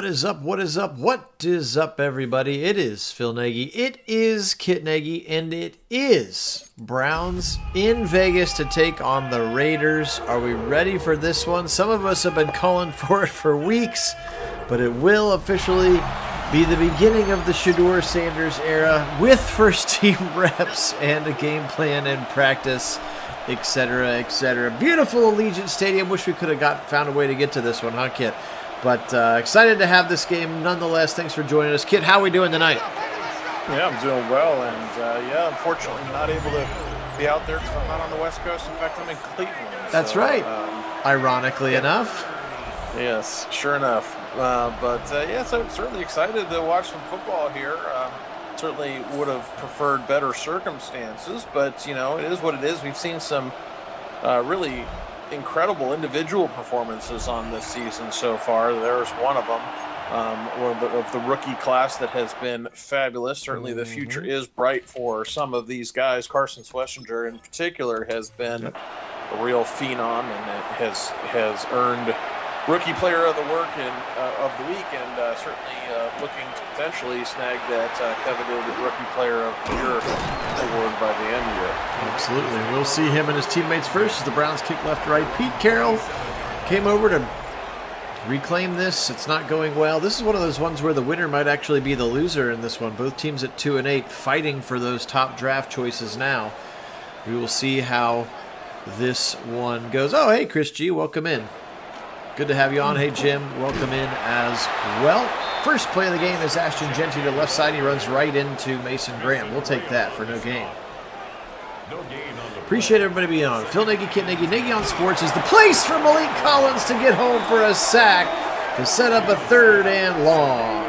What is up? What is up? What is up, everybody? It is Phil Nagy. It is Kit Nagy, and it is Browns in Vegas to take on the Raiders. Are we ready for this one? Some of us have been calling for it for weeks, but it will officially be the beginning of the Shedeur Sanders era with first-team reps and a game plan and practice, etc., etc. Beautiful Allegiant Stadium. Wish we could have found a way to get to this one, huh, Kit? But excited to have this game nonetheless. Thanks for joining us. Kit, how are we doing tonight? Yeah, I'm doing well. And, unfortunately not able to be out there because I'm not on the West Coast. In fact, I'm in Cleveland. That's right. Ironically enough. Yes, sure enough. So I'm certainly excited to watch some football here. Certainly would have preferred better circumstances, but, it is what it is. We've seen some really incredible individual performances on this season so far. There's one of them, of the rookie class that has been fabulous. Certainly the future is bright for some of these guys. Carson Schlesinger in particular has been a real phenom and has earned Rookie Player of the Week, and certainly looking to potentially snag that coveted Rookie Player of the Year award by the end of the year. Absolutely. We'll see him and his teammates first as the Browns kick left to right. Pete Carroll came over to reclaim this. It's not going well. This is one of those ones where the winner might actually be the loser in this one. Both teams at 2-8 fighting for those top draft choices now. We will see how this one goes. Oh, hey, Chris G. Welcome in. Good to have you on. Hey, Jim. Welcome in as well. First play of the game is Ashton Genty to the left side. He runs right into Mason Graham. We'll take that for no gain. Appreciate everybody being on. Phil Nagy, Kit Nagy, Nagy on Sports is the place for Malik Collins to get home for a sack to set up a 3rd and long.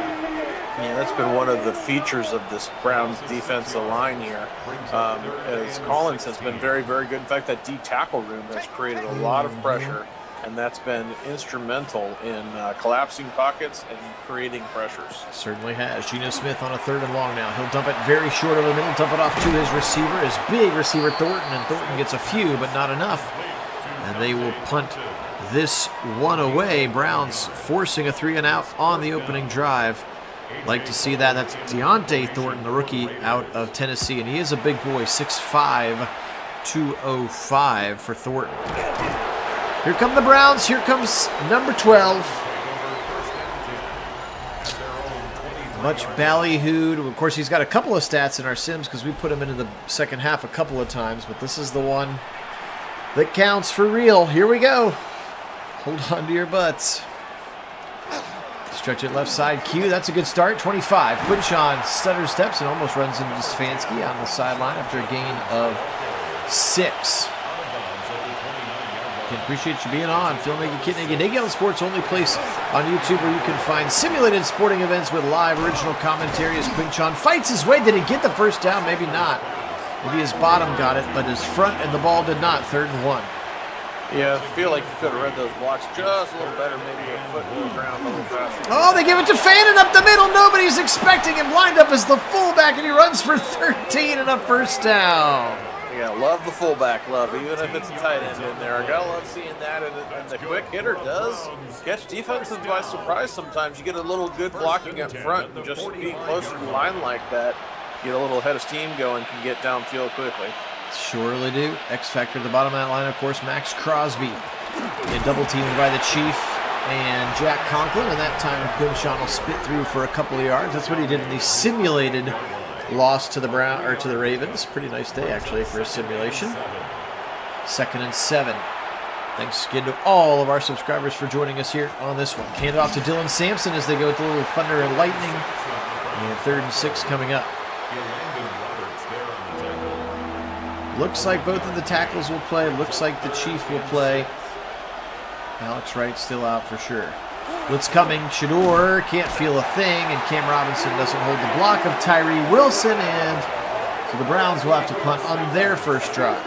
Yeah, that's been one of the features of this Browns defensive line here. As Collins has been very, very good. In fact, that D tackle room has created a lot of pressure, and that's been instrumental in collapsing pockets and creating pressures. Certainly has. Geno Smith on a 3rd and long now. He'll dump it very short over the middle, dump it off to his receiver, his big receiver Thornton, and Thornton gets a few, but not enough. And they will punt this one away. Browns forcing a 3-and-out on the opening drive. Like to see that. That's Deontay Thornton, the rookie out of Tennessee, and he is a big boy, 6'5", 205 for Thornton. Here come the Browns. Here comes number 12. Much ballyhooed. Of course, he's got a couple of stats in our sims because we put him into the second half a couple of times, but this is the one that counts for real. Here we go. Hold on to your butts. Stretch it left side. Q. That's a good start. 25. Quinshon stutter steps and almost runs into Stefanski on the sideline after a gain of 6. Appreciate you being on. Phil Nagy, Kit Nagy, Nagy on Sports, only place on YouTube where you can find simulated sporting events with live original commentary as Quinshon fights his way. Did he get the first down? Maybe not. Maybe his bottom got it, but his front and the ball did not. 3rd and 1. Yeah, I feel like you could have read those blocks just a little better, maybe a foot in the ground a little faster. Oh, they give it to Fannin up the middle. Nobody's expecting him. Lined up as the fullback, and he runs for 13 and a first down. Yeah, love the fullback, even if it's a tight end in there. I gotta love seeing that, and the quick hitter does catch defenses by surprise sometimes. You get a little good blocking up front, and just being closer to the line like that, get a little head of steam going, can get downfield quickly. Surely do. X Factor at the bottom of that line, of course, Max Crosby. And double teamed by the Chief. and Jack Conklin, and that time Quinshon will spit through for a couple of yards. That's what he did in the simulated loss to the Ravens. Pretty nice day, actually, for a simulation. 2nd and 7. Thanks again to all of our subscribers for joining us here on this one. Hand it off to Dylan Sampson as they go with a little thunder and lightning. And 3rd and 6 coming up. Looks like both of the tackles will play. Looks like the Chief will play. Alex Wright still out for sure. Blitz coming. Shador can't feel a thing, and Cam Robinson doesn't hold the block of Tyree Wilson, and so the Browns will have to punt on their first drive.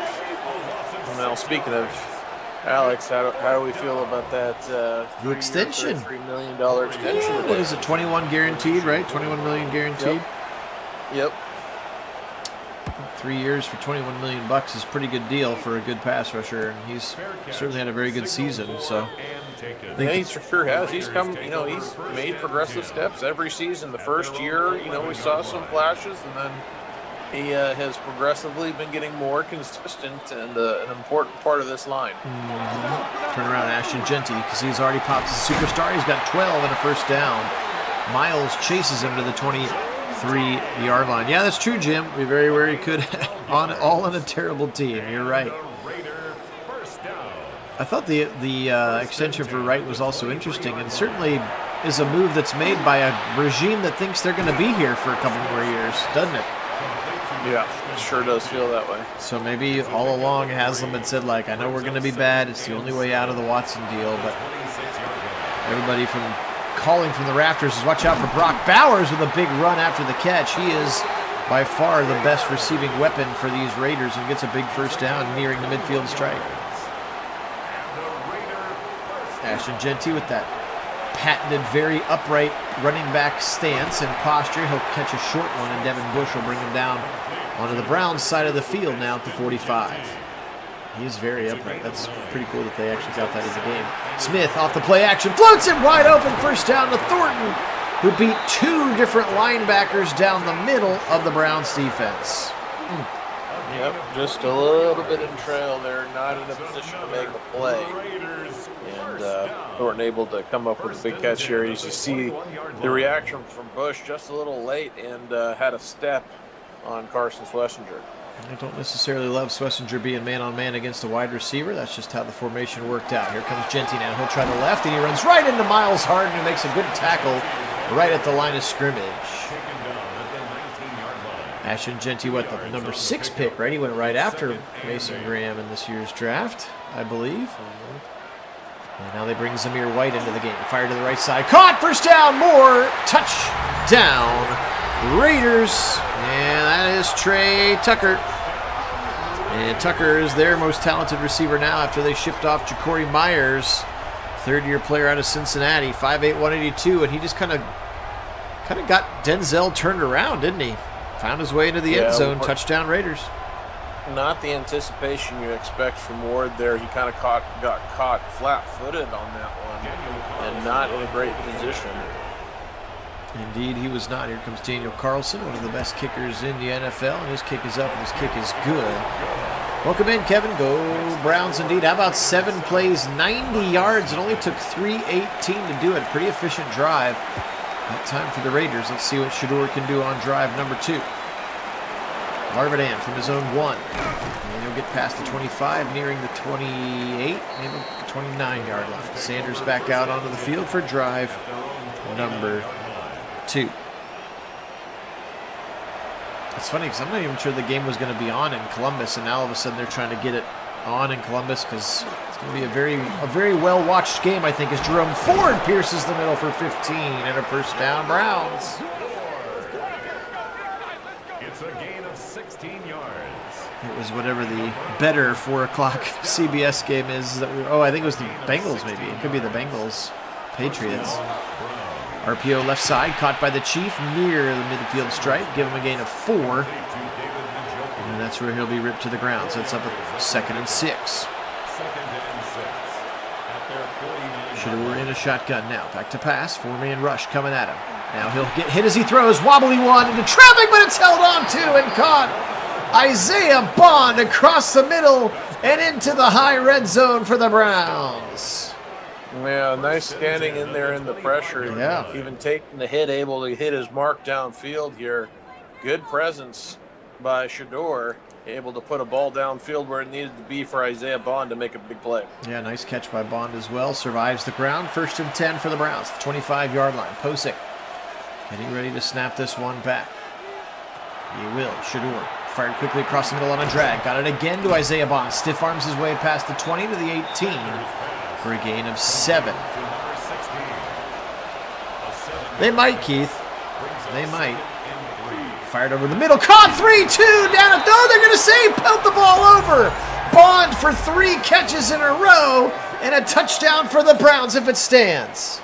Well, speaking of Alex, how do we feel about that the extension? $3 million extension. Yeah, what is it, 21 guaranteed, right? 21 million guaranteed? Yep. 3 years for $21 million is a pretty good deal for a good pass rusher, and he's certainly had a very good season. So, yeah, he sure has. He's come, he's made progressive steps every season. The first year, we saw some flashes, and then he has progressively been getting more consistent and an important part of this line. Turn around, Ashton Genty, because he's already popped as a superstar. He's got 12 and a first down. Miles chases him to the 23-yard line. Yeah, that's true, Jim. We very, very could all on a terrible team. You're right. I thought the extension for Wright was also interesting, and certainly is a move that's made by a regime that thinks they're going to be here for a couple more years, doesn't it? Yeah, it sure does feel that way. So maybe all along Haslam had said, like, I know we're going to be bad. It's the only way out of the Watson deal, but everybody from calling from the rafters is watch out for Brock Bowers with a big run after the catch. He is by far the best receiving weapon for these Raiders and gets a big first down nearing the midfield stripe. Ashton Genty with that patented, very upright running back stance and posture. He'll catch a short one, and Devin Bush will bring him down onto the Browns side of the field now at the 45. He's very upright. That's pretty cool that they actually got that in the game. Smith off the play action, floats it wide open, first down to Thornton, who beat 2 different linebackers down the middle of the Browns defense. Yep, just a little bit in trail there, not in a position to make a play. And Thornton able to come up with a big catch here. You see the reaction from Bush just a little late and had a step on Carson Schlesinger. I don't necessarily love Schlesinger being man-on-man against a wide receiver. That's just how the formation worked out. Here comes Genty now. He'll try the left, and he runs right into Miles Harden, who makes a good tackle right at the line of scrimmage. Ashton Genty, what, the number 6 pick, right? He went right after Mason Graham in this year's draft, I believe. And now they bring Zamir White into the game. Fire to the right side. Caught! First down! More! Touchdown! Raiders! And that is Trey Tucker. And Tucker is their most talented receiver now after they shipped off Ja'Cory Myers, third-year player out of Cincinnati, 5'8", 182, and he just kind of got Denzel turned around, didn't he? Found his way into the end zone. Touchdown Raiders. Not the anticipation you expect from Ward there. He kind of got caught flat-footed on that one and not in a great position. Indeed, he was not. Here comes Daniel Carlson, one of the best kickers in the NFL, and his kick is up, and his kick is good. Welcome in, Kevin. Go Browns indeed. How about 7 plays, 90 yards? It only took 3:18 to do it. Pretty efficient drive. That time for the Raiders. Let's see what Shador can do on drive number 2. Larvidan from his own 1. And he'll get past the 25, nearing the 28, maybe 29-yard line. Sanders back out onto the field for drive number 2. It's funny because I'm not even sure the game was going to be on in Columbus, and now all of a sudden they're trying to get it on in Columbus because it's going to be a very well-watched game, I think, as Jerome Ford pierces the middle for 15 and a first down Browns. It's a gain of 16 yards. It was whatever the better 4 o'clock CBS game is. I think it was the Bengals maybe. It could be the Bengals Patriots. RPO left side, caught by the Chief near the midfield stripe. Give him a gain of 4. And that's where he'll be ripped to the ground. So it's up at 2nd and 6. Shador in a shotgun now. Back to pass. 4-man rush coming at him. Now he'll get hit as he throws. Wobbly one into traffic, but it's held on to and caught. Isaiah Bond across the middle and into the high red zone for the Browns. Yeah, nice standing in there in the pressure. Yeah. Even taking the hit, able to hit his mark downfield here. Good presence by Shador, able to put a ball downfield where it needed to be for Isaiah Bond to make a big play. Yeah, nice catch by Bond as well. Survives the ground. 1st and 10 for the Browns. 25-yard line. Posick getting ready to snap this one back. He will. Shador fired quickly across the middle on a drag. Got it again to Isaiah Bond. Stiff arms his way past the 20 to the 18 for a gain of 7. They might, Keith. They might. Fired over the middle. Caught 3-2 down at they're going to save. Pelt the ball over. Bond for 3 catches in a row and a touchdown for the Browns if it stands.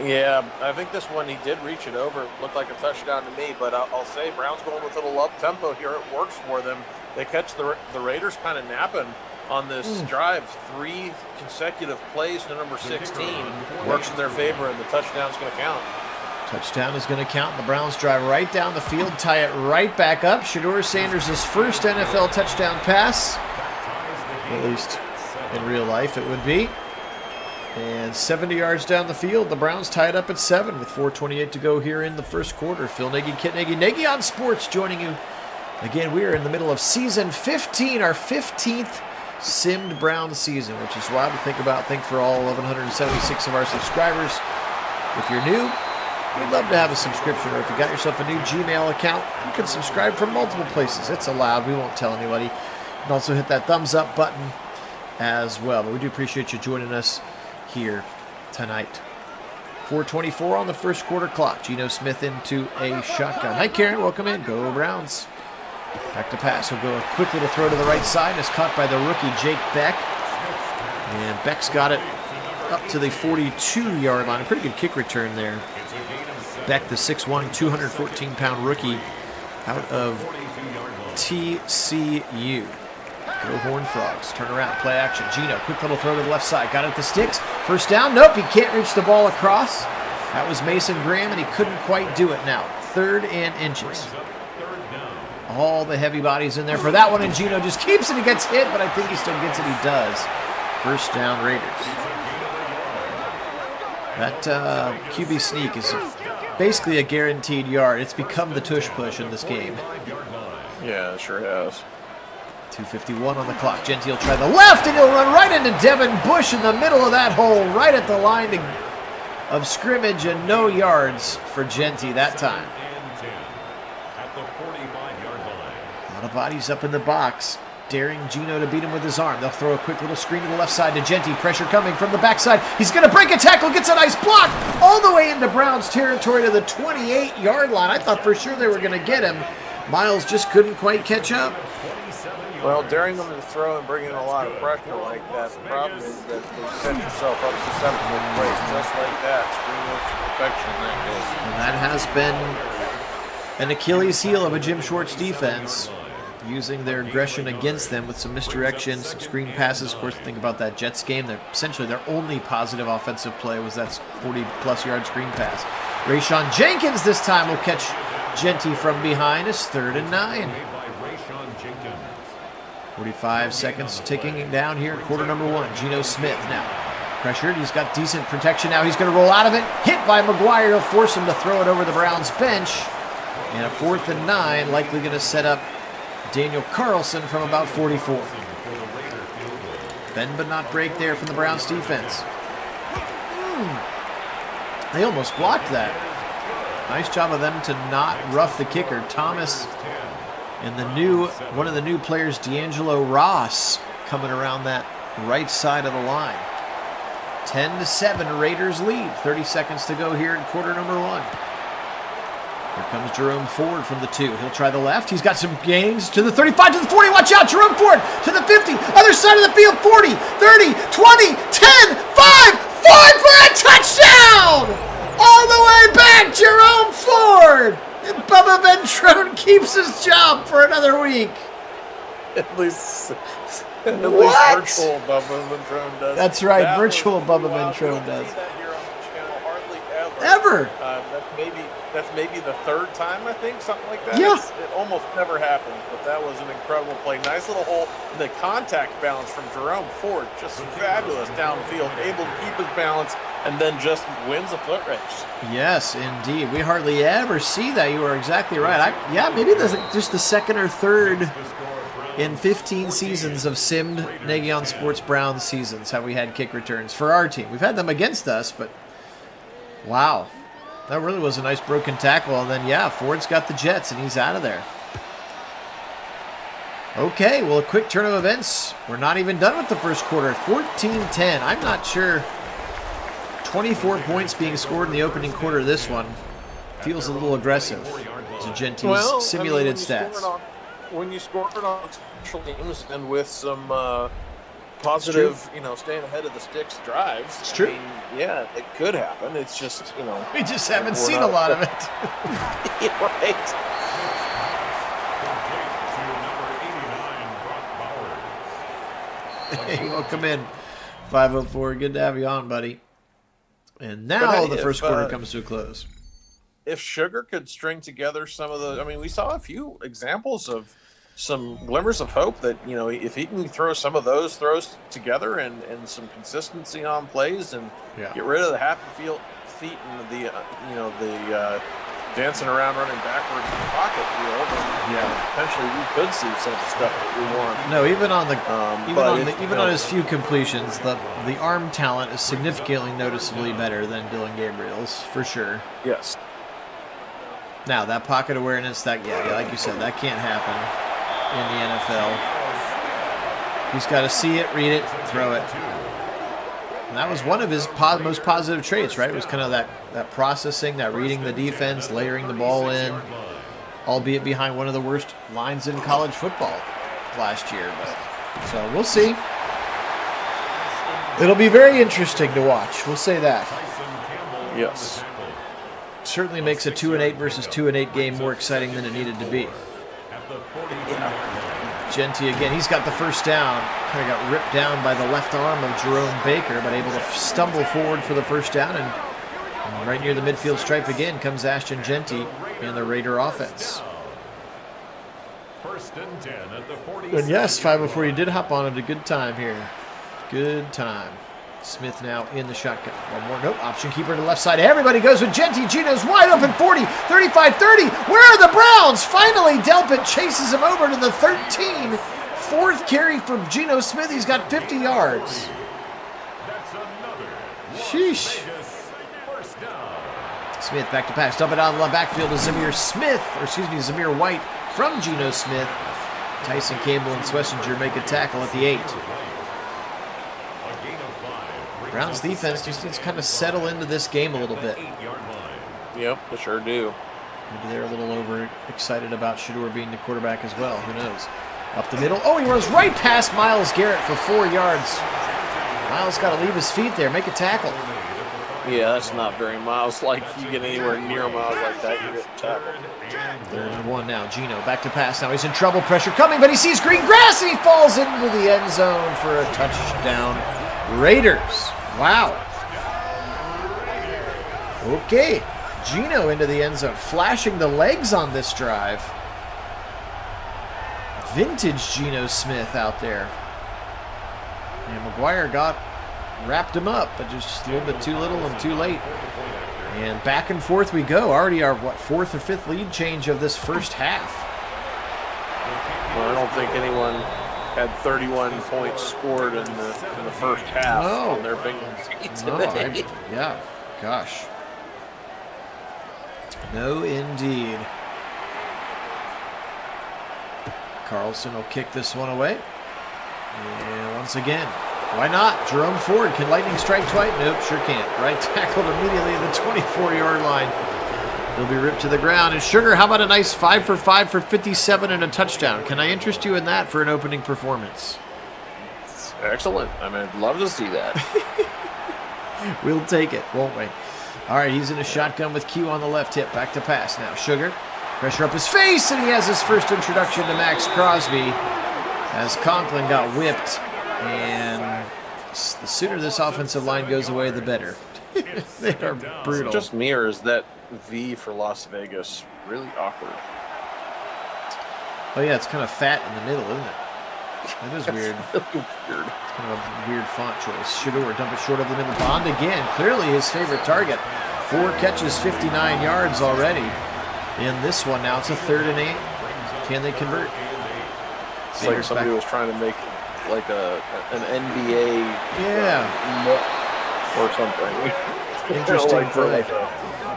Yeah, I think this one he did reach it over. Looked like a touchdown to me, but I'll say Browns going with a little up tempo here. It works for them. They catch the Raiders kind of napping on this drive. 3 consecutive plays to number 16 works in their favor, and the touchdown's going to count. Touchdown is going to count. The Browns drive right down the field, tie it right back up. Shador Sanders' first NFL touchdown pass, at least in real life it would be. And 70 yards down the field, the Browns tie it up at 7 with 4:28 to go here in the first quarter. Phil Nagy, Kit Nagy, Nagy on Sports joining you. Again, we are in the middle of season 15, our 15th simmed Browns season, which is wild to think about. Thank for all 1,176 of our subscribers. If you're new, we'd love to have a subscription, or if you got yourself a new Gmail account, you can subscribe from multiple places. It's allowed. We won't tell anybody. You can also hit that thumbs up button as well. But we do appreciate you joining us here tonight. 4:24 on the first quarter clock. Geno Smith into a shotgun. Hi, Karen. Welcome in. Go Browns. Back to pass. He'll go a quick little throw to the right side. It's caught by the rookie Jake Beck. And Beck's got it up to the 42-yard line. A pretty good kick return there. Beck, the 6'1", 214-pound rookie out of TCU. Go Horned Frogs. Turn around. Play action. Geno, quick little throw to the left side. Got it at the sticks. First down. Nope, he can't reach the ball across. That was Mason Graham, and he couldn't quite do it now. 3rd and inches. All the heavy bodies in there for that one, and Geno just keeps it. He gets hit, but I think he still gets it. He does. First down, Raiders. That QB sneak is basically a guaranteed yard. It's become the tush push in this game. Yeah, it sure has. 2:51 on the clock. Genty will try the left, and he'll run right into Devin Bush in the middle of that hole, right at the line of scrimmage, and no yards for Genty that time. A lot of bodies up in the box, daring Geno to beat him with his arm. They'll throw a quick little screen to the left side to Genty. Pressure coming from the backside. He's going to break a tackle, gets a nice block all the way into Browns territory to the 28-yard line. I thought for sure they were going to get him. Miles just couldn't quite catch up. Well, daring them to throw and bring in a lot of pressure like that, the problem is that they set yourself up susceptible to plays just like that. Screen looks perfection in that case. And that has been an Achilles heel of a Jim Schwartz defense, using their aggression against them with some misdirection, some screen passes. Of course, think about that Jets game. Essentially, their only positive offensive play was that 40-plus yard screen pass. Rayshon Jenkins this time will catch Genty from behind. It's 3rd and 9. 45 seconds ticking down here, quarter number 1. Geno Smith now pressured. He's got decent protection now. He's going to roll out of it. Hit by McGuire. He'll force him to throw it over the Browns bench. And a 4th and 9, likely going to set up Daniel Carlson from about 44. Bend but not break there from the Browns defense. They almost blocked that. Nice job of them to not rough the kicker. Thomas and one of the new players, D'Angelo Ross, coming around that right side of the line. 10-7, Raiders lead. 30 seconds to go here in quarter number 1. Here comes Jerome Ford from the 2. He'll try the left. He's got some gains to the 35, to the 40. Watch out, Jerome Ford to the 50. Other side of the field, 40, 30, 20, 10, 5, 4 for a touchdown! All the way back, Jerome Ford! And Bubba Ventrone keeps his job for another week. At least virtual Bubba Ventrone does. That's right, virtual Bubba Ventrone does. That here on the channel hardly ever. Sure. That's maybe the third time, I think, something like that. Yeah. It almost never happens, but that was an incredible play. Nice little hole. The contact balance from Jerome Ford, just fabulous downfield, able to keep his balance, and then just wins a foot race. Yes, indeed. We hardly ever see that. You are exactly right. Maybe that's just the second or third in 15 seasons of Simmed Nagy on Sports Browns seasons have we had kick returns for our team. We've had them against us, but wow. That really was a nice broken tackle. And then, yeah, Ford's got the Jets, and he's out of there. Okay, well, a quick turn of events. We're not even done with the first quarter. 14-10. I'm not sure. 24 points being scored in the opening quarter of this one. Feels a little aggressive to Genti's simulated stats. When you score it on special teams and with some positive, staying ahead of the sticks drives. It's true. Yeah, it could happen. It's just, we just haven't seen a lot of it. Right. Hey, welcome in, 504. Good to have you on, buddy. And now the first quarter comes to a close. If Sugar could string together some of we saw a few examples of some glimmers of hope that, if he can throw some of those throws together and some consistency on plays and get rid of the happy feet and the dancing around, running backwards in the pocket, then potentially we could see some of the stuff that we want. No, even on his few completions, the arm talent is significantly noticeably better than Dylan Gabriel's, for sure. Yes. Now, that pocket awareness, like you said, that can't happen in the NFL. He's got to see it, read it, throw it. And that was one of his most positive traits, right? It was kind of that processing, that reading the defense, layering the ball in, albeit behind one of the worst lines in college football last year. So we'll see. It'll be very interesting to watch. We'll say that. Yes. Certainly makes a 2-8 versus 2-8 game more exciting than it needed to be. Genty again, he's got the first down. Kind of got ripped down by the left arm of Jerome Baker, but able to stumble forward for the first down. And right near the midfield stripe again comes Ashton Genty and the Raider offense. First and 10 at the 40. And yes, 504, you did hop on at a good time here. Good time. Smith now in the shotgun. One more. Nope. Option keeper to the left side. Everybody goes with Genty. Gino's wide open. 40, 35, 30. Where are the Browns? Finally, Delpit chases him over to the 13. Fourth carry from Geno Smith. He's got 50 yards. Sheesh. Smith back to pass. Dump it out of the backfield to Zamir White from Geno Smith. Tyson Campbell and Swessinger make a tackle at the 8. Browns defense just needs to kind of settle into this game a little bit. Yep, they sure do. Maybe they're a little overexcited about Shador being the quarterback as well. Who knows? Up the middle. Oh, he runs right past Myles Garrett for 4 yards. Myles got to leave his feet there. Make a tackle. Yeah, that's not very Myles. Like, you get anywhere near Myles like that, you get tackled. 3rd and 1 now. Geno back to pass. Now he's in trouble. Pressure coming, but he sees green grass and he falls into the end zone for a touchdown. Raiders. Wow. Okay. Geno into the end zone, flashing the legs on this drive. Vintage Geno Smith out there. And McGuire wrapped him up, but just a little bit too little and too late. And back and forth we go. Already our, 4th or 5th lead change of this first half. Well, I don't think anyone had 31 points scored in the first half on their bingo today. Yeah, gosh. No, indeed. Carlson will kick this one away. And once again, why not? Jerome Ford, can lightning strike twice? Nope, sure can't. Right tackled immediately at the 24-yard line. He'll be ripped to the ground. And Sugar, how about a nice 5 for 5 for 57 and a touchdown? Can I interest you in that for an opening performance? Excellent. I'd love to see that. We'll take it, won't we? All right, he's in a shotgun with Q on the left hip. Back to pass now. Sugar, pressure up his face, and he has his first introduction to Max Crosby as Conklin got whipped. And the sooner this offensive line goes away, the better. They are brutal. Just me, or is that V for Las Vegas really awkward? Oh, yeah, it's kind of fat in the middle, isn't it? That is weird. Really weird. It's kind of a weird font choice. Shador dump it short of the middle. Bond again. Clearly his favorite target. 4 catches, 59 yards already in this one. Now it's a 3rd and 8. Can they convert? It's like somebody was trying to make like an NBA or something. Interesting play.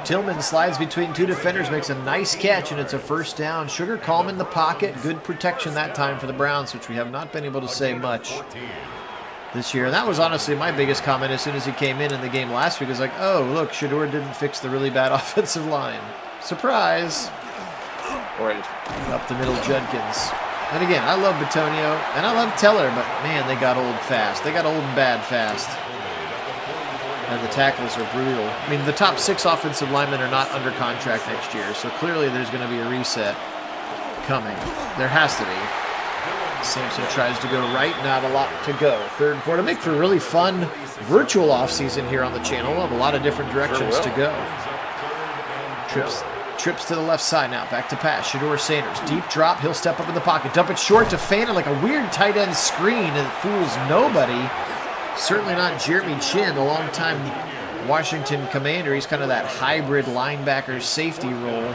Tillman slides between 2 defenders, makes a nice catch, and it's a 1st down. Sugar calm in the pocket. Good protection that time for the Browns, which we have not been able to say much this year. And that was honestly my biggest comment as soon as he came in the game last week. It was like, oh, look, Shador didn't fix the really bad offensive line. Surprise. Right. Up the middle, Judkins. And again, I love Bitonio, and I love Teller, but man, they got old fast. They got old and bad fast. And the tackles are brutal. I mean, the top 6 offensive linemen are not under contract next year, so clearly there's going to be a reset coming. There has to be. Sampson tries to go right, not a lot to go. 3rd and 4 to make for a really fun virtual offseason here on the channel. We'll have a lot of different directions to go. Trips to the left side now. Back to pass. Shador Sanders. Deep drop. He'll step up in the pocket. Dump it short to Fannin like a weird tight end screen, and it fools nobody. Certainly not Jeremy Chin, the longtime Washington Commander. He's kind of that hybrid linebacker safety role.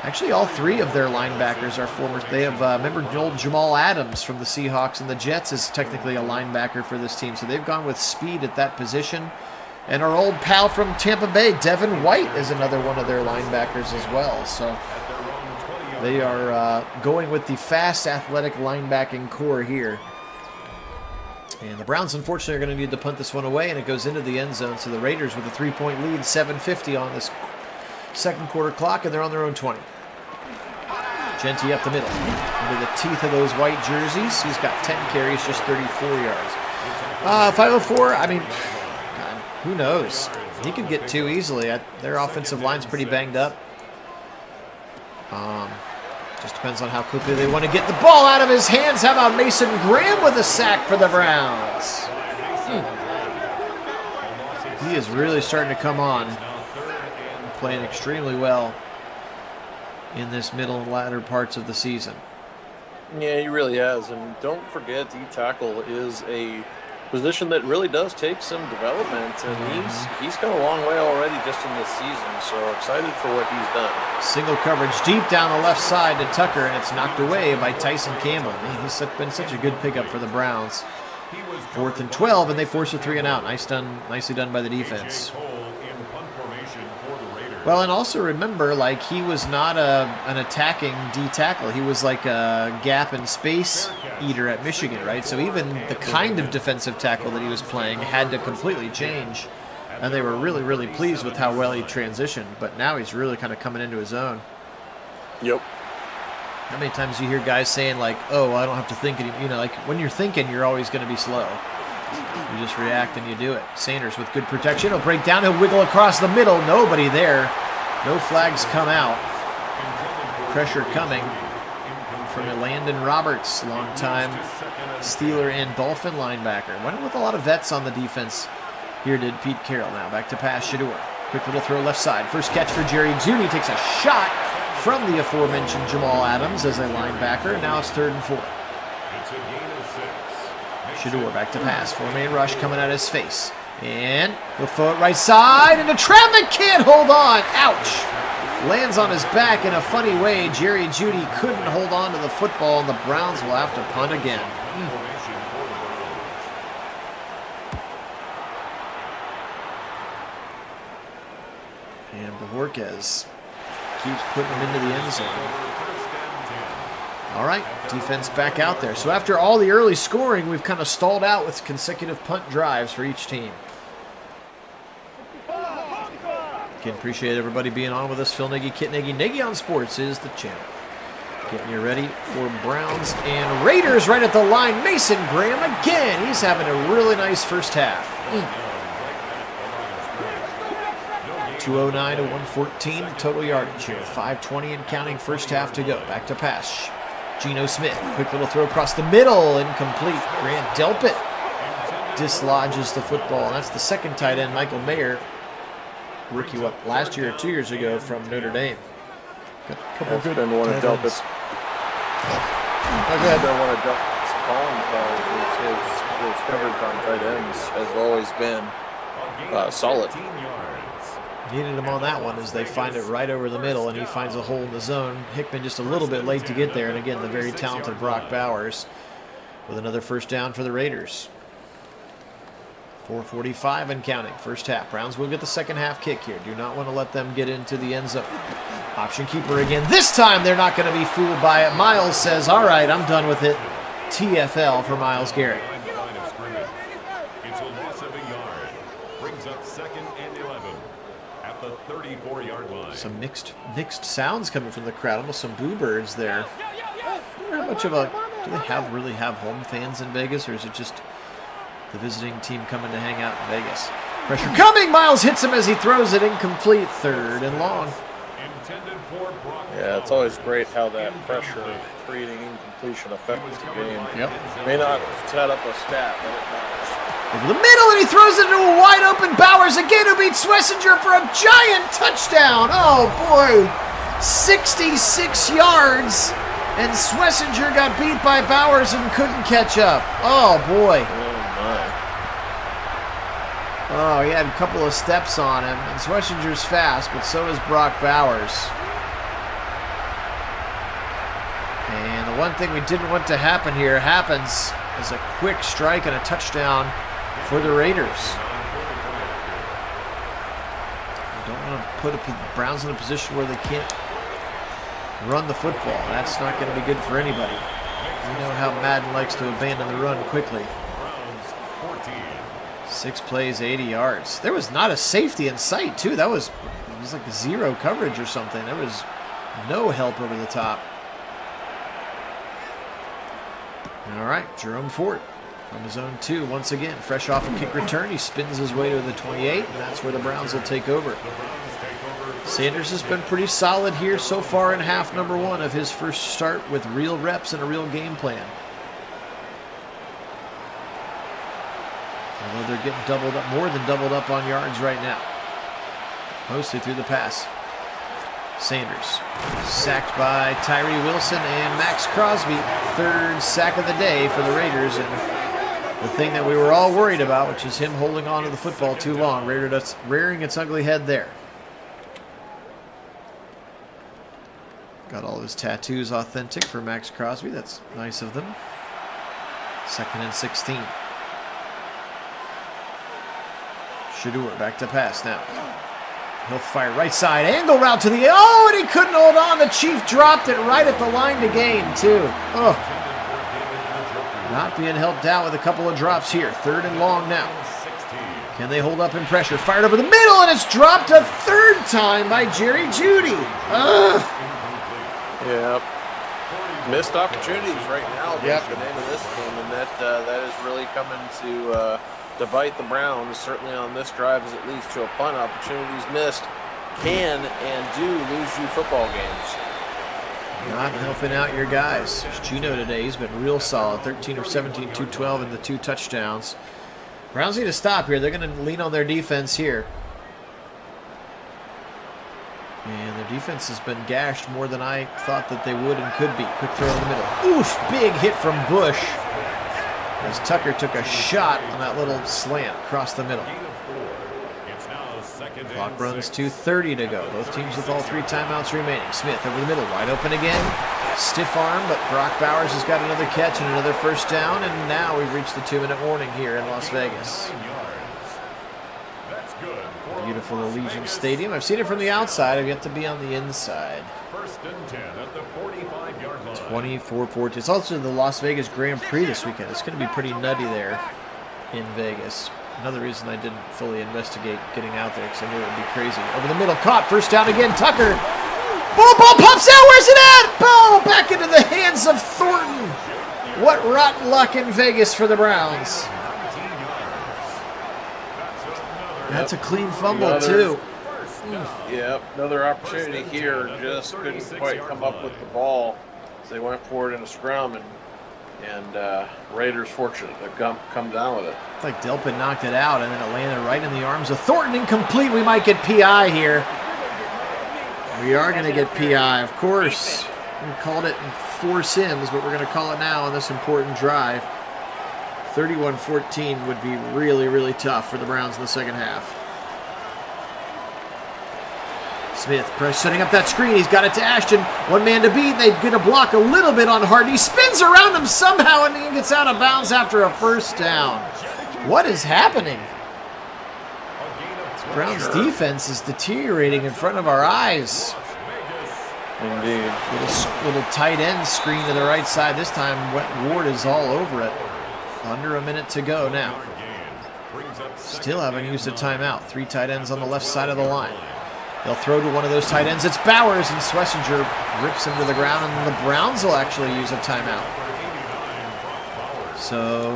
Actually, all 3 of their linebackers are former. They have, remember old Jamal Adams from the Seahawks and the Jets is technically a linebacker for this team. So they've gone with speed at that position. And our old pal from Tampa Bay, Devin White, is another one of their linebackers as well. So they are going with the fast, athletic linebacking core here. And the Browns, unfortunately, are going to need to punt this one away, and it goes into the end zone. So the Raiders with a 3-point lead, 7:50 on this 2nd quarter clock, and they're on their own 20. Genty up the middle. Into the teeth of those white jerseys. He's got 10 carries, just 34 yards. 504, I mean, God, who knows? He could get 2 easily. Their offensive line's pretty banged up. Just depends on how quickly they want to get the ball out of his hands. How about Mason Graham with a sack for the Browns? He is really starting to come on. Playing extremely well in this middle and latter parts of the season. Yeah, he really has. And don't forget, D-tackle is a position that really does take some development, and he's come a long way already just in this season, so excited for what he's done. Single coverage deep down the left side to Tucker, and it's knocked away by Tyson Campbell. He's been such a good pickup for the Browns. 4th and 12, and they force a 3 and out. Nicely done by the defense. Well, and also remember, like, he was not an attacking D-tackle. He was like a gap and space eater at Michigan, right? So even the kind of defensive tackle that he was playing had to completely change. And they were really, really pleased with how well he transitioned. But now he's really kind of coming into his own. Yep. How many times do you hear guys saying, like, oh, I don't have to think anymore? You know, like, when you're thinking, you're always going to be slow. You just react and you do it. Sanders with good protection. He'll break down. He'll wiggle across the middle. Nobody there. No flags come out. Pressure coming from Landon Roberts, longtime Steeler and Dolphin linebacker. Went with a lot of vets on the defense. Here did Pete Carroll. Now back to pass. Shador. Quick little throw left side. First catch for Jerry Jeudy. Takes a shot from the aforementioned Jamal Adams as a linebacker. Now it's 3rd and 4. Shador back to pass. 4-man rush coming at his face. And he'll throw it right side into traffic. Can't hold on. Ouch. Lands on his back in a funny way. Jerry Jeudy couldn't hold on to the football, and the Browns will have to punt again. And Bojorquez keeps putting him into the end zone. All right, defense back out there. So after all the early scoring, we've kind of stalled out with consecutive punt drives for each team. Again, appreciate everybody being on with us. Phil Nagy, Kit Nagy. Nagy on Sports is the channel. Getting you ready for Browns and Raiders right at the line. Mason Graham again. He's having a really nice first half. 209 to 114 total yardage here. 5:20 and counting first half to go. Back to pass. Geno Smith. Quick little throw across the middle. Incomplete. Grant Delpit dislodges the football. And that's the second tight end, Michael Mayer, rookie, last year or 2 years ago from Notre Dame. Got a couple That's been one of Delpit's. Been one of Delpit's calling calls. His coverage on tight ends has always been solid. Needed him on that one as they find it right over the middle, and he finds a hole in the zone. Hickman just a little bit late to get there, and again, the very talented Brock Bowers with another first down for the Raiders. 4:45 and counting, first half. Browns will get the second half kick here. Do not want to let them get into the end zone. Option keeper again. This time they're not going to be fooled by it. Miles says, all right, I'm done with it. TFL for Myles Garrett. It's a loss of a yard. Brings up 2nd and 11 at the 34-yard line. Some mixed sounds coming from the crowd. Almost some boo birds there. I wonder how much of a... Do they really have home fans in Vegas, or is it just the visiting team coming to hang out in Vegas? Pressure coming! Miles hits him as he throws it incomplete. 3rd and long. Yeah, it's always great how that pressure creating incompletion affects the game. Yep. May not set up a stat, but it matters. Over the middle, and he throws it into a wide open Bowers again, who beats Schlesinger for a giant touchdown. Oh boy, 66 yards, and Schlesinger got beat by Bowers and couldn't catch up. Oh boy. Oh, he had a couple of steps on him, and Schlesinger's fast, but so is Brock Bowers. And the one thing we didn't want to happen here happens as a quick strike and a touchdown for the Raiders. We don't want to put the Browns in a position where they can't run the football. That's not going to be good for anybody. We know how Madden likes to abandon the run quickly. 6 plays, 80 yards. There was not a safety in sight, too. It was like zero coverage or something. There was no help over the top. All right, Jerome Ford from his own 2 once again. Fresh off a kick return, he spins his way to the 28, and that's where the Browns will take over. Sanders has been pretty solid here so far in half number 1 of his first start with real reps and a real game plan. Although they're getting doubled up, more than doubled up on yards right now. Mostly through the pass. Sanders sacked by Tyree Wilson and Max Crosby. 3rd sack of the day for the Raiders. And the thing that we were all worried about, which is him holding on to the football too long, rearing its ugly head there. Got all his tattoos authentic for Max Crosby. That's nice of them. 2nd and 16. Shador back to pass now. He'll fire right side, angle route to the... Oh, and he couldn't hold on. The Chief dropped it right at the line to gain, too. Oh. Not being helped out with a couple of drops here. 3rd and long now. Can they hold up in pressure? Fired over the middle, and it's dropped a 3rd time by Jerry Jeudy. Ugh. Yep. Missed opportunities right now. Yep. The name of this game, and that is really coming to bite the Browns. Certainly on this drive, as it leads to a punt. Opportunities missed can and do lose you football games. Not helping out your guys. There's Gino today. He's been real solid. 13 of 17, 212, and the 2 touchdowns. Browns need to stop here. They're going to lean on their defense here. And their defense has been gashed more than I thought that they would and could be. Quick throw in the middle. Oof! Big hit from Bush as Tucker took a shot on that little slant across the middle. Clock runs to 30 to go. Both teams with all 3 timeouts remaining. Smith over the middle, wide open again. Stiff arm, but Brock Bowers has got another catch and another first down, and now we've reached the 2-minute warning here in Las Vegas. Beautiful Allegiant Stadium. I've seen it from the outside. I've yet to be on the inside. 1st and 10 at the 45-yard line. 24-14. It's also the Las Vegas Grand Prix this weekend. It's going to be pretty nutty there in Vegas. Another reason I didn't fully investigate getting out there, because I knew it would be crazy. Over the middle, caught, first down again, Tucker. Ball pops out, where's it at? Ball back into the hands of Thornton. What rotten luck in Vegas for the Browns. That's a clean fumble, too. Yep, another opportunity here. Just couldn't quite come up with the ball as they went forward in a scrum. And And Raiders fortunate to come down with it. It's like Delpit knocked it out, and then it landed right in the arms of Thornton. Incomplete. We might get PI here. We are going to get PI, of course. We called it in 4 sims, but we're going to call it now on this important drive. 31-14 would be really, really tough for the Browns in the second half. Smith setting up that screen. He's got it to Ashton. One man to beat. They get a block a little bit on Hart. He spins around him somehow and he gets out of bounds after a first down. What is happening? Browns defense is deteriorating in front of our eyes. Indeed. Little tight end screen to the right side. This time Ward is all over it. Under a minute to go now. Still haven't used a timeout. 3 tight ends on the left side of the line. They'll throw to one of those tight ends. It's Bowers, and Schlesinger rips him to the ground, and the Browns will actually use a timeout. So,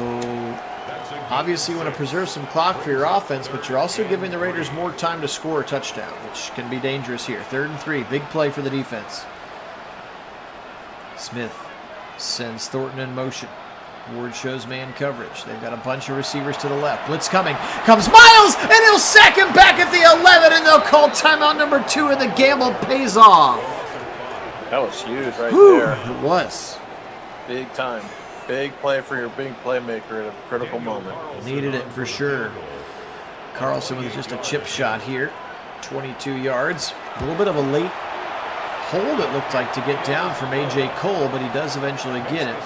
obviously you want to preserve some clock for your offense, but you're also giving the Raiders more time to score a touchdown, which can be dangerous here. 3rd and 3, big play for the defense. Smith sends Thornton in motion. Ward shows man coverage. They've got a bunch of receivers to the left. Blitz coming. Comes Miles, and he'll sack him back at the 11, and they'll call timeout number 2, and the gamble pays off. That was huge right there. It was. Big time. Big play for your big playmaker at a critical moment. Needed it for sure. Carlson with just a chip shot here. 22 yards. A little bit of a late hold, it looked like, to get down from A.J. Cole, but he does eventually get it.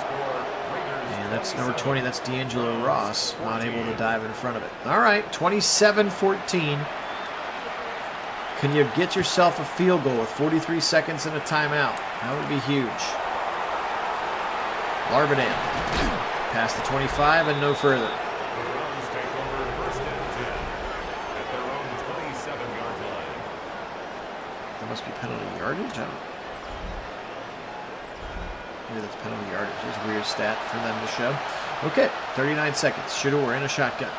That's number 20. That's D'Angelo Ross. Not able to dive in front of it. All right, 27-14. Can you get yourself a field goal with 43 seconds and a timeout? That would be huge. Larvadale. Past the 25 and no further. That must be penalty yardage. Maybe that's penalty yardage. It's a weird stat for them to show. Okay, 39 seconds. Shador in a shotgun.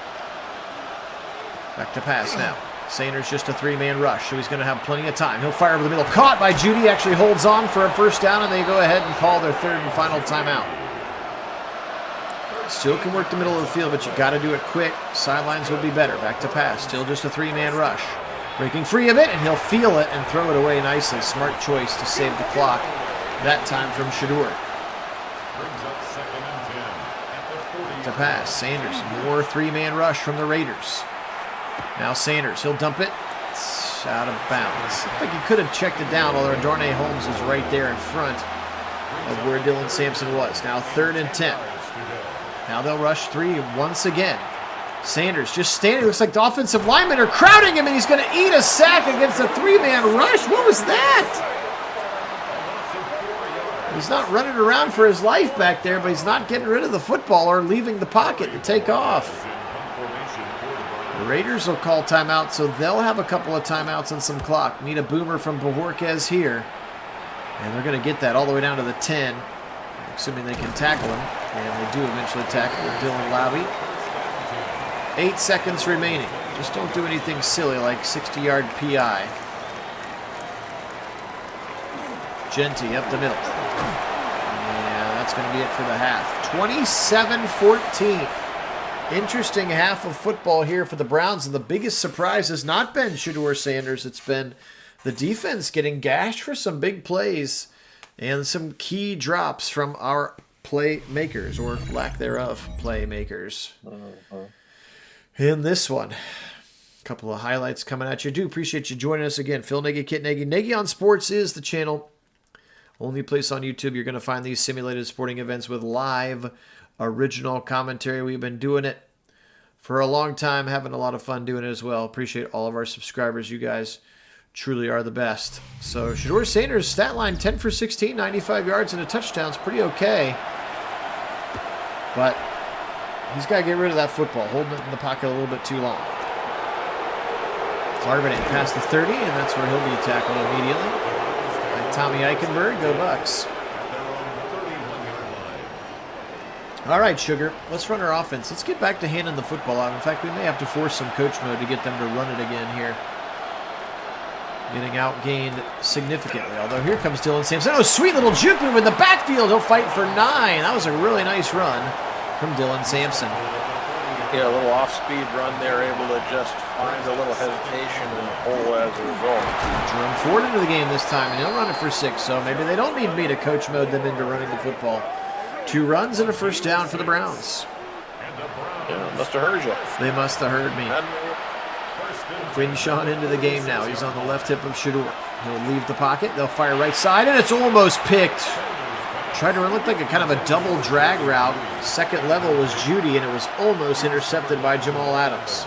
Back to pass now. Sanders just a 3-man rush, so he's going to have plenty of time. He'll fire over the middle. Caught by Judy. Actually holds on for a first down, and they go ahead and call their 3rd and final timeout. Still can work the middle of the field, but you got to do it quick. Sidelines would be better. Back to pass. Still just a 3-man rush. Breaking free of it, and he'll feel it and throw it away nicely. Smart choice to save the clock. That time from Shador. To pass. Sanders. More 3-man rush from the Raiders. Now Sanders. He'll dump it. It's out of bounds. I think he could have checked it down, although Darnay Holmes is right there in front of where Dylan Sampson was. Now 3rd and 10. Now they'll rush 3 once again. Sanders just standing. Looks like the offensive linemen are crowding him, and he's going to eat a sack against a 3-man rush. What was that? He's not running around for his life back there, but he's not getting rid of the football or leaving the pocket to take off. The Raiders will call timeout, so they'll have a couple of timeouts and some clock. Need a boomer from Bojorquez here. And they're going to get that all the way down to the 10, assuming they can tackle him. And they do eventually tackle Dylan Lowry. 8 seconds remaining. Just don't do anything silly like 60-yard PI. Genty up the middle. Yeah, that's going to be it for the half. 27-14. Interesting half of football here for the Browns, and the biggest surprise has not been Shador Sanders. It's been the defense getting gashed for some big plays and some key drops from our playmakers, or lack thereof playmakers. In this one, a couple of highlights coming at you. I do appreciate you joining us again. Phil Nagy, Kit Nagy. Nagy on Sports is the channel. Only place on YouTube you're going to find these simulated sporting events with live original commentary. We've been doing it for a long time, having a lot of fun doing it as well. Appreciate all of our subscribers. You guys truly are the best. So Shador Sanders, stat line 10 for 16, 95 yards and a touchdown. It's pretty okay. But he's got to get rid of that football, holding it in the pocket a little bit too long. Larvin past the 30, and that's where he'll be tackled immediately. Tommy Eichenberg, go Bucks. All right, Sugar, let's run our offense. Let's get back to handing the football out. In fact, we may have to force some coach mode to get them to run it again here. getting outgained significantly. Although here comes Dylan Sampson. Oh, sweet little juke move in the backfield. He'll fight for 9. That was a really nice run from Dylan Sampson. Yeah, a little off-speed run there, able to just find a little hesitation in the hole as a result. Jerome Ford into the game this time, and he'll run it for 6, so maybe they don't need me to coach mode them into running the football. 2 runs and a first down for the Browns. Yeah, must have heard you. They must have heard me. Quinshawn into the game now. He's on the left hip of Shador. He'll leave the pocket. They'll fire right side, and it's almost picked. Tried to run, looked like a kind of a double drag route. Second level was Judy, and it was almost intercepted by Jamal Adams.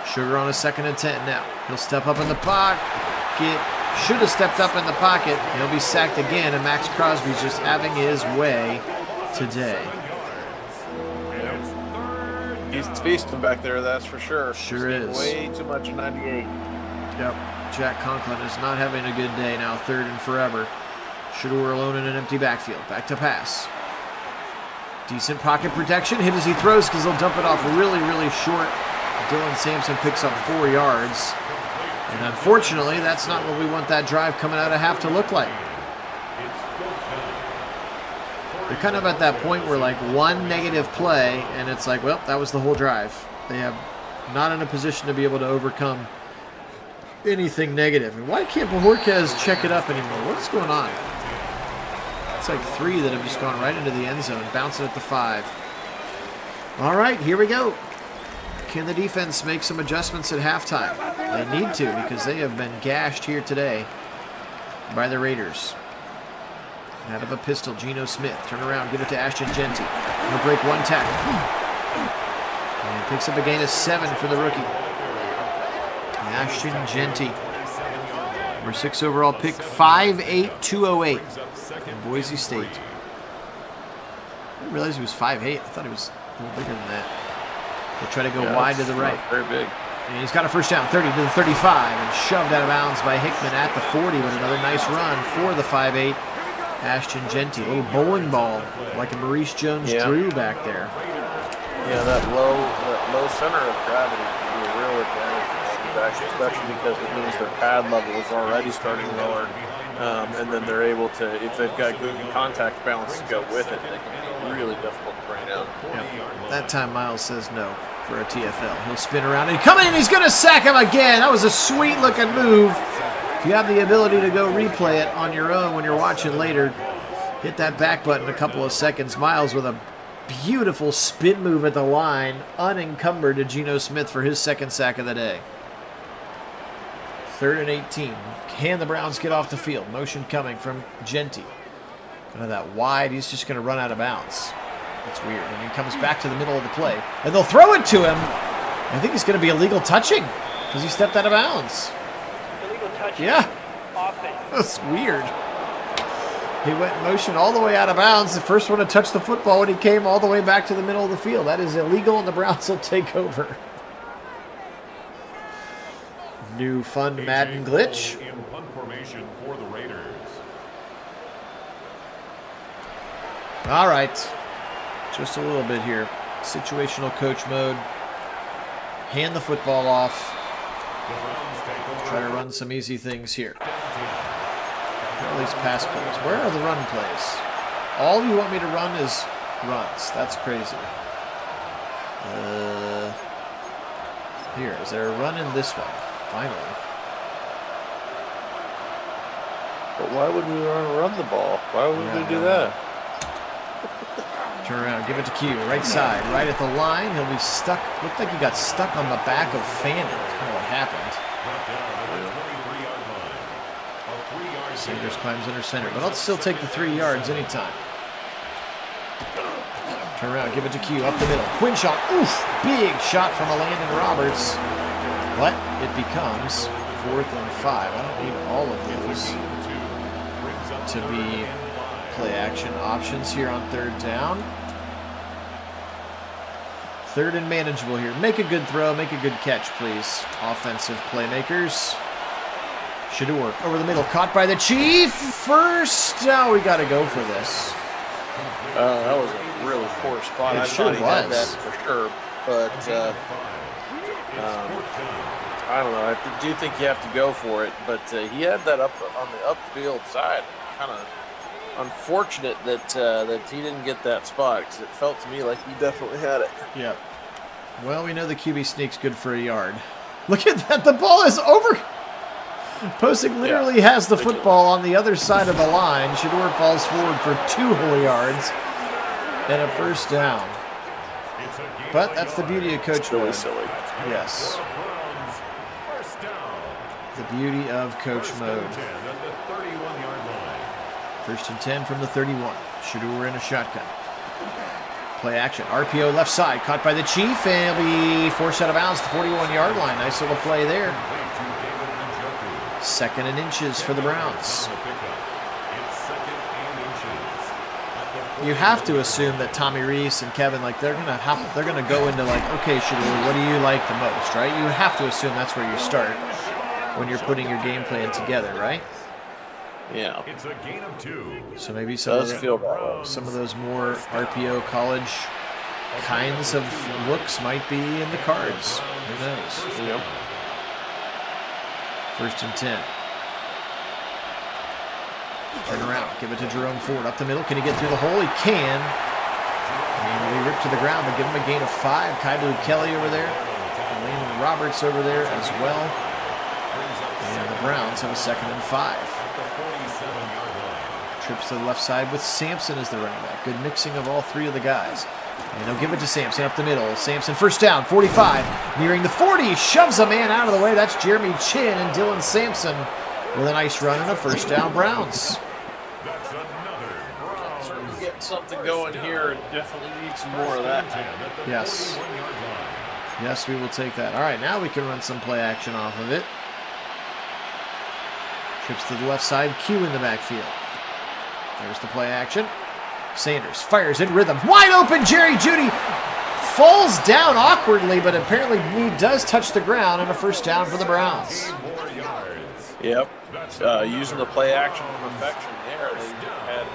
Sugar on a 2nd and 10 now. He'll step up in the pocket. Should have stepped up in the pocket. He'll be sacked again, and Max Crosby's just having his way today. He's feasting back there, that's for sure. Sure is. Way too much in 98. Yep. Jack Conklin is not having a good day now. 3rd and forever. Shador alone in an empty backfield. Back to pass. Decent pocket protection. Hit as he throws because he'll dump it off really, really short. Dylan Sampson picks up 4 yards. And unfortunately, that's not what we want that drive coming out of half to look like. They're kind of at that point where like one negative play, and it's like, well, that was the whole drive. They have not in a position to be able to overcome anything negative. And why can't Bojorquez check it up anymore? What's going on? It's like 3 that have just gone right into the end zone, bouncing at the 5. All right, here we go. Can the defense make some adjustments at halftime? They need to, because they have been gashed here today by the Raiders. Out of a pistol, Geno Smith. Turn around, give it to Ashton Genty. He'll break 1 tackle. And picks up a gain of 7 for the rookie. Ashton Genty. Number 6 overall pick, 5'8", 208. In Boise State. I didn't realize he was 5'8". I thought he was a little bigger than that. He'll try to go wide to the right. Very big. And he's got a first down, 30 to the 35, and shoved out of bounds by Hickman at the 40, but another nice run for the 5'8". Ashton Genty, a little bowling ball, like a Maurice Jones-Drew back there. Yeah, that low center of gravity can be a real advantage for running backs, especially because it means their pad level is already starting lower. And then they're able to, if they've got good contact balance to go with it, they can be really difficult to bring down. Yep. That time Miles says no for a TFL. He'll spin around and come in, and he's going to sack him again. That was a sweet looking move. If you have the ability to go replay it on your own when you're watching later, hit that back button a couple of seconds. Miles with a beautiful spin move at the line, unencumbered to Geno Smith for his 2nd sack of the day. 3rd and 18. Can the Browns get off the field? Motion coming from Genty. Kind of that wide, he's just going to run out of bounds. That's weird. And he comes back to the middle of the play. And they'll throw it to him. I think it's going to be illegal touching because he stepped out of bounds. Illegal touching. Yeah. Offense. That's weird. He went motion all the way out of bounds. The first one to touch the football when he came all the way back to the middle of the field. That is illegal, and the Browns will take over. New fun Madden glitch. In punt formation for the Raiders. All right. Just a little bit here. Situational coach mode. Hand the football off. Try to run some easy things here. All these pass plays. Where are the run plays? All you want me to run is runs. That's crazy. Here, is there a run in this one? Finally. But why would we run the ball? Why would we do that? Turn around, give it to Q, right side, right at the line. He'll be stuck. Looked like he got stuck on the back of Fannin. That's kind of what happened. Sanders climbs under center, but I'll still take the 3 yards anytime. Turn around, give it to Q, up the middle. Quinshawn, oof! Big shot from Landon Roberts. But it becomes 4th and 5. I don't need all of those to be play action options here on 3rd down. 3rd and manageable here. Make a good throw, make a good catch, please. Offensive playmakers. Shador over the middle, caught by the Chief. First down, we got to go for this. That was a really poor spot. It I sure thought he had that was. for sure, but I don't know. I do think you have to go for it, but he had that up on the upfield side. Kind of unfortunate that he didn't get that spot because it felt to me like he definitely had it. Yep. Well, we know the QB sneak's good for a yard. Look at that. The ball is over. Posig literally has the football on the other side of the line. Shador falls forward for 2 whole yards and a first down. But that's the beauty of Coach Mode. Silly. Yes. The beauty of Coach Mode. 1st and 10 from the 31. Shador in a shotgun. Play action. RPO left side. Caught by the Chief, and he'll be forced out of bounds at the 41-yard line. Nice little play there. 2nd and inches for the Browns. You have to assume that Tommy Reese and Kevin, like, they're gonna go into like, okay, Shador, what do you like the most, right? You have to assume that's where you start when you're putting your game plan together, right? Yeah. It's a gain of 2. So maybe some of those more RPO college kinds of looks might be in the cards. Who knows? Yep. 1st and 10. Turn around. Give it to Jerome Ford. Up the middle. Can he get through the hole? He can. And we rip to the ground, but give him a gain of 5. Kaibu Kelly over there. Landon Roberts over there as well. And the Browns have a 2nd and 5. Trips to the left side with Sampson as the running back. Good mixing of all 3 of the guys. And they'll give it to Sampson up the middle. Sampson first down, 45. Nearing the 40. Shoves a man out of the way. That's Jeremy Chin and Dylan Sampson with a nice run and a first down Browns. Certainly get something going here and definitely need some more of that. Yes. Yes, we will take that. All right, now we can run some play action off of it. Trips to the left side. Q in the backfield. There's the play action. Sanders fires in rhythm. Wide open, Jerry Jeudy falls down awkwardly, but apparently he does touch the ground, and a first down for the Browns. Yep. Using the play action to perfection there. They had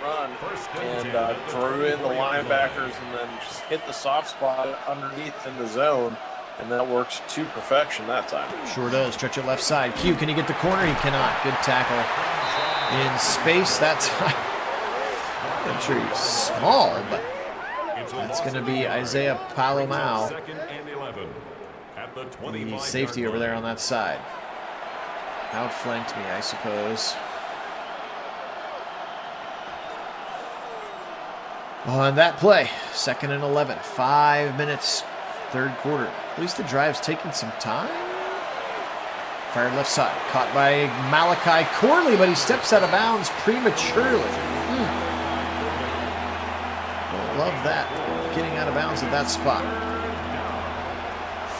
run, and drew in the linebackers and then just hit the soft spot underneath in the zone, and that works to perfection that time. Sure does. Stretch it left side. Q, can he get the corner? He cannot. Good tackle in space that time. I'm sure he's small, but that's going to be Isaiah Palomau, the safety over there on that side. Outflanked me, I suppose. On that play, 2nd and 11, 5 minutes, 3rd quarter. At least the drive's taking some time. Fired left side, caught by Malachi Corley, but he steps out of bounds prematurely. Love that, getting out of bounds at that spot.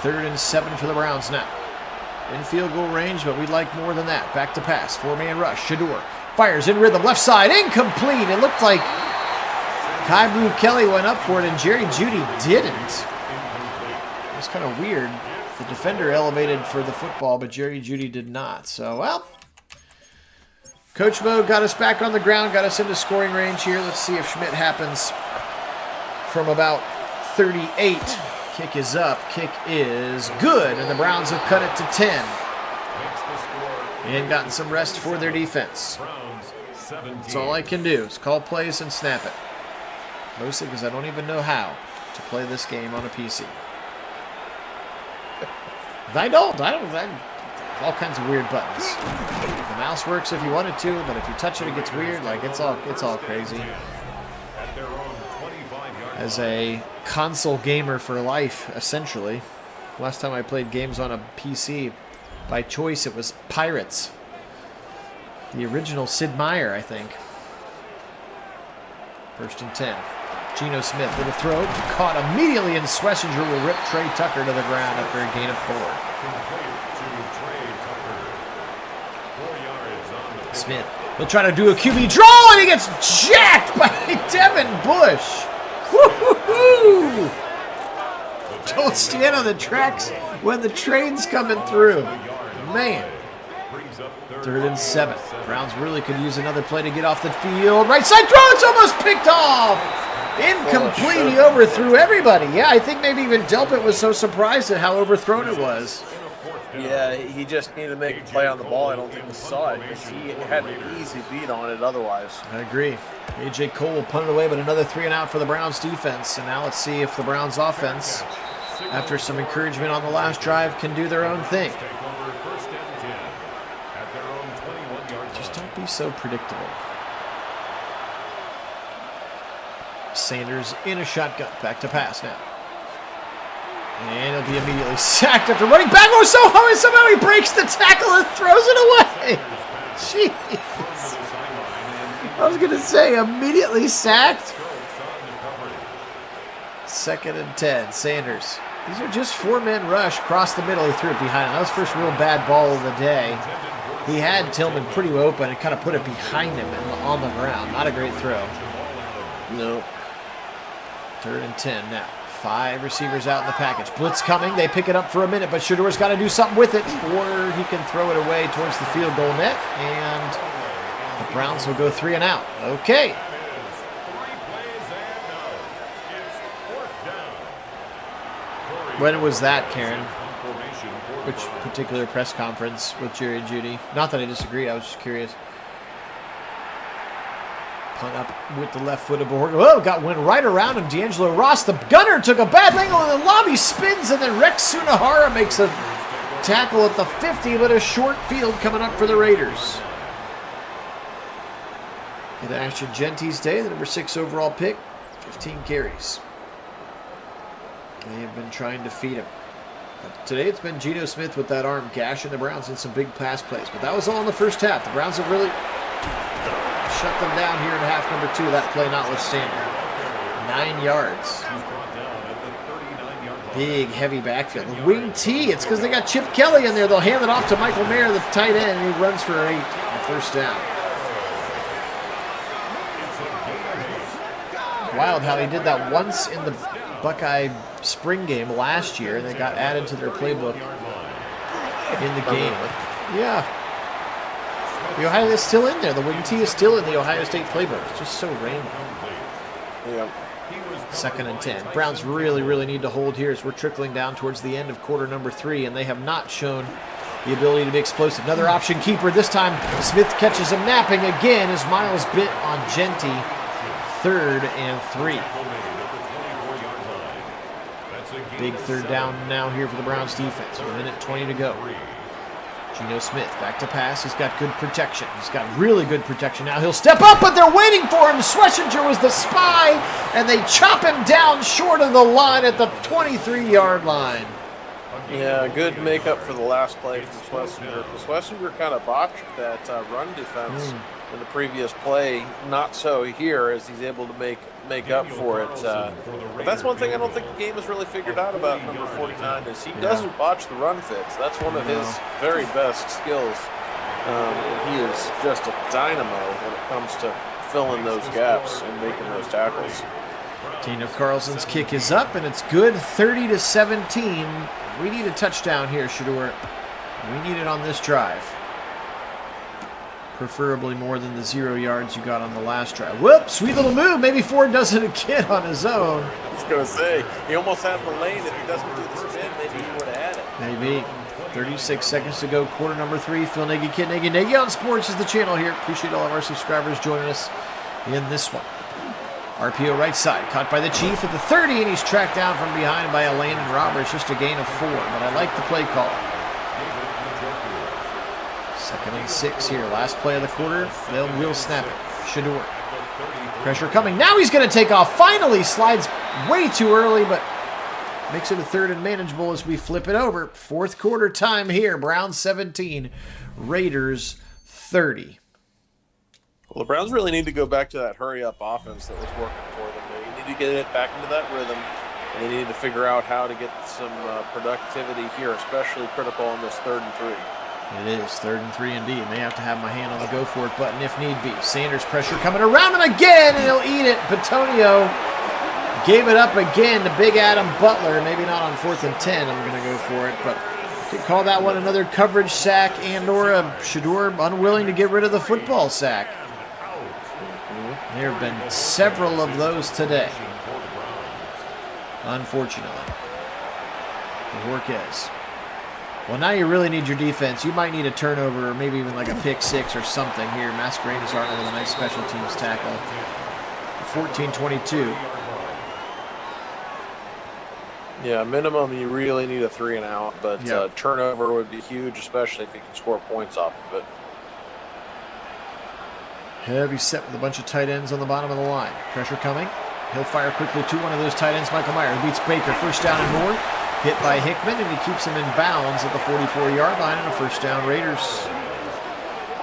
3rd and 7 for the Browns now. In field goal range, but we'd like more than that. Back to pass, 4-man rush. Shador fires in rhythm, left side, incomplete. It looked like Kaibu Kelly went up for it, and Jerry Jeudy didn't. It was kind of weird. The defender elevated for the football, but Jerry Jeudy did not. So, well, Coach Mo got us back on the ground, got us into scoring range here. Let's see if Schmidt happens from about 38. Kick is up. Kick is good, and the Browns have cut it to 10. And gotten some rest for their defense. That's all I can do is call plays and snap it. Mostly because I don't even know how to play this game on a PC. I don't. All kinds of weird buttons. The mouse works if you want it to, but if you touch it, it gets weird. Like it's all crazy. As a console gamer for life, essentially. Last time I played games on a PC, by choice, it was Pirates. The original Sid Meier, I think. 1st and 10. Geno Smith with a throw. Caught immediately, and Schlesinger will rip Trey Tucker to the ground after a gain of 4. Smith, he'll try to do a QB draw, and he gets jacked by Devin Bush. Woo-hoo-hoo! Don't stand on the tracks when the train's coming through. Man. 3rd and 7. Browns really could use another play to get off the field. Right side throw, it's almost picked off. Incomplete, he overthrew everybody. Yeah, I think maybe even Delpit was so surprised at how overthrown it was. Yeah, he just needed to make a play on the ball. I don't think he saw it because he had an easy beat on it otherwise. I agree. A.J. Cole will punt it away, but another 3 and out for the Browns defense. And now let's see if the Browns offense, after some encouragement on the last drive, can do their own thing. Just don't be so predictable. Sanders in a shotgun. Back to pass now. And he'll be immediately sacked after running back. Oh, so hard. Somehow he breaks the tackle and throws it away. Jeez. I was going to say, immediately sacked. 2nd and 10. Sanders. These are just 4-men rush. Across the middle. He threw it behind him. That was the first real bad ball of the day. He had Tillman pretty open and kind of put it behind him and on the ground. Not a great throw. No. 3rd and 10 now. 5 receivers out in the package. Blitz coming. They pick it up for a minute, but Shador's got to do something with it, or he can throw it away towards the field goal net, and the Browns will go 3 and out. Okay. When was that, Karen? Which particular press conference with Jerry and Judy? Not that I disagree. I was just curious. Punt up with the left foot of Borg. Oh, went right around him. D'Angelo Ross, the gunner, took a bad angle and the lobby spins, and then Rex Sunahara makes a tackle at the 50, but a short field coming up for the Raiders. Get Ashton Genty's day, the number 6 overall pick, 15 carries. They have been trying to feed him. But today it's been Geno Smith with that arm gashing the Browns in some big pass plays. But that was all in the first half. The Browns have really shut them down here in half number 2, that play notwithstanding. 9 yards. Big, heavy backfield. The wing T, it's because they got Chip Kelly in there. They'll hand it off to Michael Mayer, the tight end, and he runs for 8 on first down. Wild how he did that once in the Buckeye spring game last year, and they got added to their playbook in the game. Yeah. The Ohio is still in there. The wing T is still in the Ohio State playbook. It's just so random. Yeah. 2nd and 10. Browns really, really need to hold here as we're trickling down towards the end of quarter number 3, and they have not shown the ability to be explosive. Another option keeper. This time Smith catches him napping again as Miles bit on Genty. 3rd and 3. Big 3rd down now here for the Browns defense. 1:20 to go. Geno Smith back to pass. He's got good protection. He's got really good protection. Now he'll step up, but they're waiting for him. Schlesinger was the spy, and they chop him down short of the line at the 23-yard line. Yeah, good makeup for the last play from Schlesinger. Schlesinger kind of botched that run defense in the previous play. Not so here, as he's able to make up for it. But that's one thing I don't think the game has really figured out about number 49 is he doesn't botch the run fits. That's one of his very best skills. He is just a dynamo when it comes to filling those gaps and making those tackles. Daniel Carlson's kick is up, and it's good. 30-17. We need a touchdown here, Shador. We need it on this drive. Preferably more than the 0 yards you got on the last drive. Whoop, sweet little move. Maybe Ford does it again on his own. I was going to say, he almost had the lane. If he doesn't do the spin, maybe he would have had it. Maybe. 36 seconds to go, quarter number 3. Phil Nagy, Kit Nagy. Nagy on Sports is the channel here. Appreciate all of our subscribers joining us in this one. RPO right side, caught by the Chief at the 30, and he's tracked down from behind by a Landon Roberts. Just a gain of 4, but I like the play call. 2nd and 6 here. Last play of the quarter. We'll snap it. Shador. Pressure coming. Now he's going to take off. Finally slides way too early, but makes it a 3rd and manageable as we flip it over. 4th quarter time here. Browns 17. Raiders 30. Well, the Browns really need to go back to that hurry-up offense that was working for them. They need to get it back into that rhythm. And they need to figure out how to get some productivity here, especially critical on this 3rd and 3. It is 3rd and 3 indeed. May have to have my hand on the go for it button if need be. Sanders pressure coming around him again, and he'll eat it. Batonio gave it up again to Big Adam Butler. Maybe not on 4th and 10. I'm going to go for it, but could call that one another coverage sack and/or a Shador unwilling to get rid of the football sack. There have been several of those today, unfortunately. Jorquez Well, now you really need your defense. You might need a turnover or maybe even like a pick six or something here. Masquerades Arnold with a nice special teams tackle. 14-22. Yeah, minimum you really need a 3 and out, but Yep. turnover would be huge, especially if you can score points off of it. Heavy set with a bunch of tight ends on the bottom of the line. Pressure coming. He'll fire quickly to one of those tight ends. Michael Myers beats Baker. First down and more. Hit by Hickman, and he keeps him in bounds at the 44-yard line, and a first down Raiders.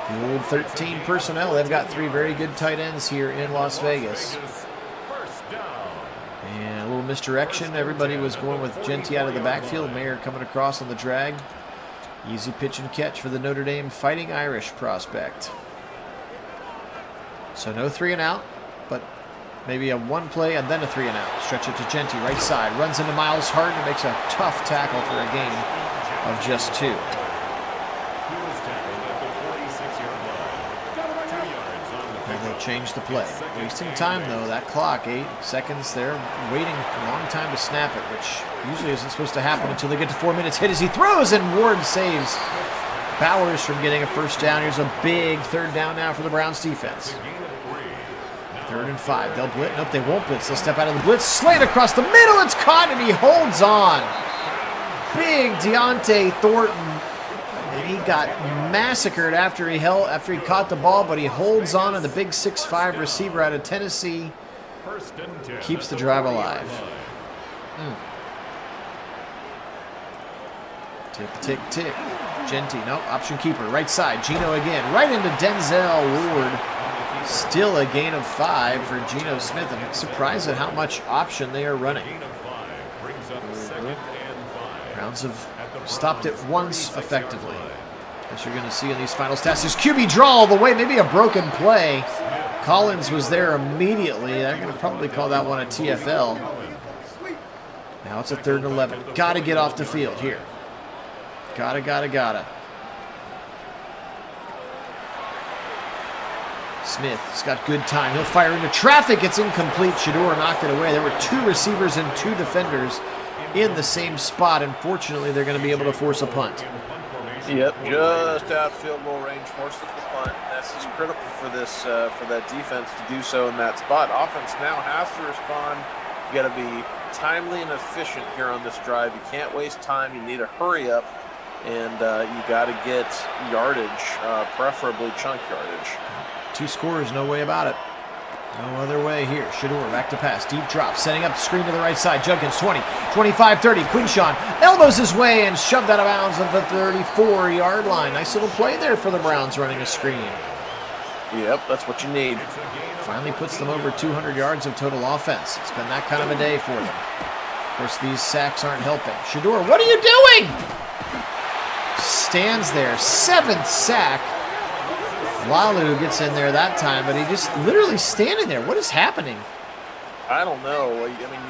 The old 13 personnel. They've got 3 very good tight ends here in Las Vegas. And a little misdirection. Everybody was going with Genty out of the backfield. Mayer coming across on the drag. Easy pitch and catch for the Notre Dame Fighting Irish prospect. So no 3 and out, but maybe a 1 play and then a 3 and out. Stretch it to Genty, right side. Runs into Miles Harden and makes a tough tackle for a gain of just 2. And they'll change the play. Wasting time though, that clock, 8 seconds there, waiting a long time to snap it, which usually isn't supposed to happen until they get to 4 minutes. Hit as he throws, and Ward saves Bowers from getting a first down. Here's a big 3rd down now for the Browns defense. 3rd and 5. They'll blitz. Nope, they won't blitz. They'll step out of the blitz. Slant across the middle. It's caught, and he holds on. Big Deontay Thornton. And he got massacred after he caught the ball, but he holds on, and the big 6'5" receiver out of Tennessee keeps the drive alive. Tick, tick, tick. Genty, nope, option keeper, right side. Geno again, right into Denzel Ward. Still a gain of 5 for Geno Smith. I'm surprised at how much option they are running. Browns have stopped it once effectively. As you're going to see in these final stats. There's QB draw all the way, maybe a broken play. Collins was there immediately. They're going to probably call that one a TFL. Now it's a 3rd and 11. Got to get off the field here. Gotta. Smith's got good time. He'll fire into traffic. It's incomplete. Shador knocked it away. There were 2 receivers and 2 defenders in the same spot. Unfortunately, they're going to be able to force a punt. Yep, just out field goal range, forces the punt. That's just critical for this for that defense to do so in that spot. Offense now has to respond. You got to be timely and efficient here on this drive. You can't waste time. You need to hurry up, and you got to get yardage, preferably chunk yardage. 2 scores, no way about it. No other way here. Shador back to pass. Deep drop. Setting up the screen to the right side. Judkins 20, 25, 30. Quinshon elbows his way and shoved out of bounds at the 34-yard line. Nice little play there for the Browns running a screen. Yep, that's what you need. Finally puts them over 200 yards of total offense. It's been that kind of a day for them. Of course, these sacks aren't helping. Shador, what are you doing? Stands there. 7th sack. Lalu gets in there that time, but he just literally standing there. What is happening? I don't know. I mean,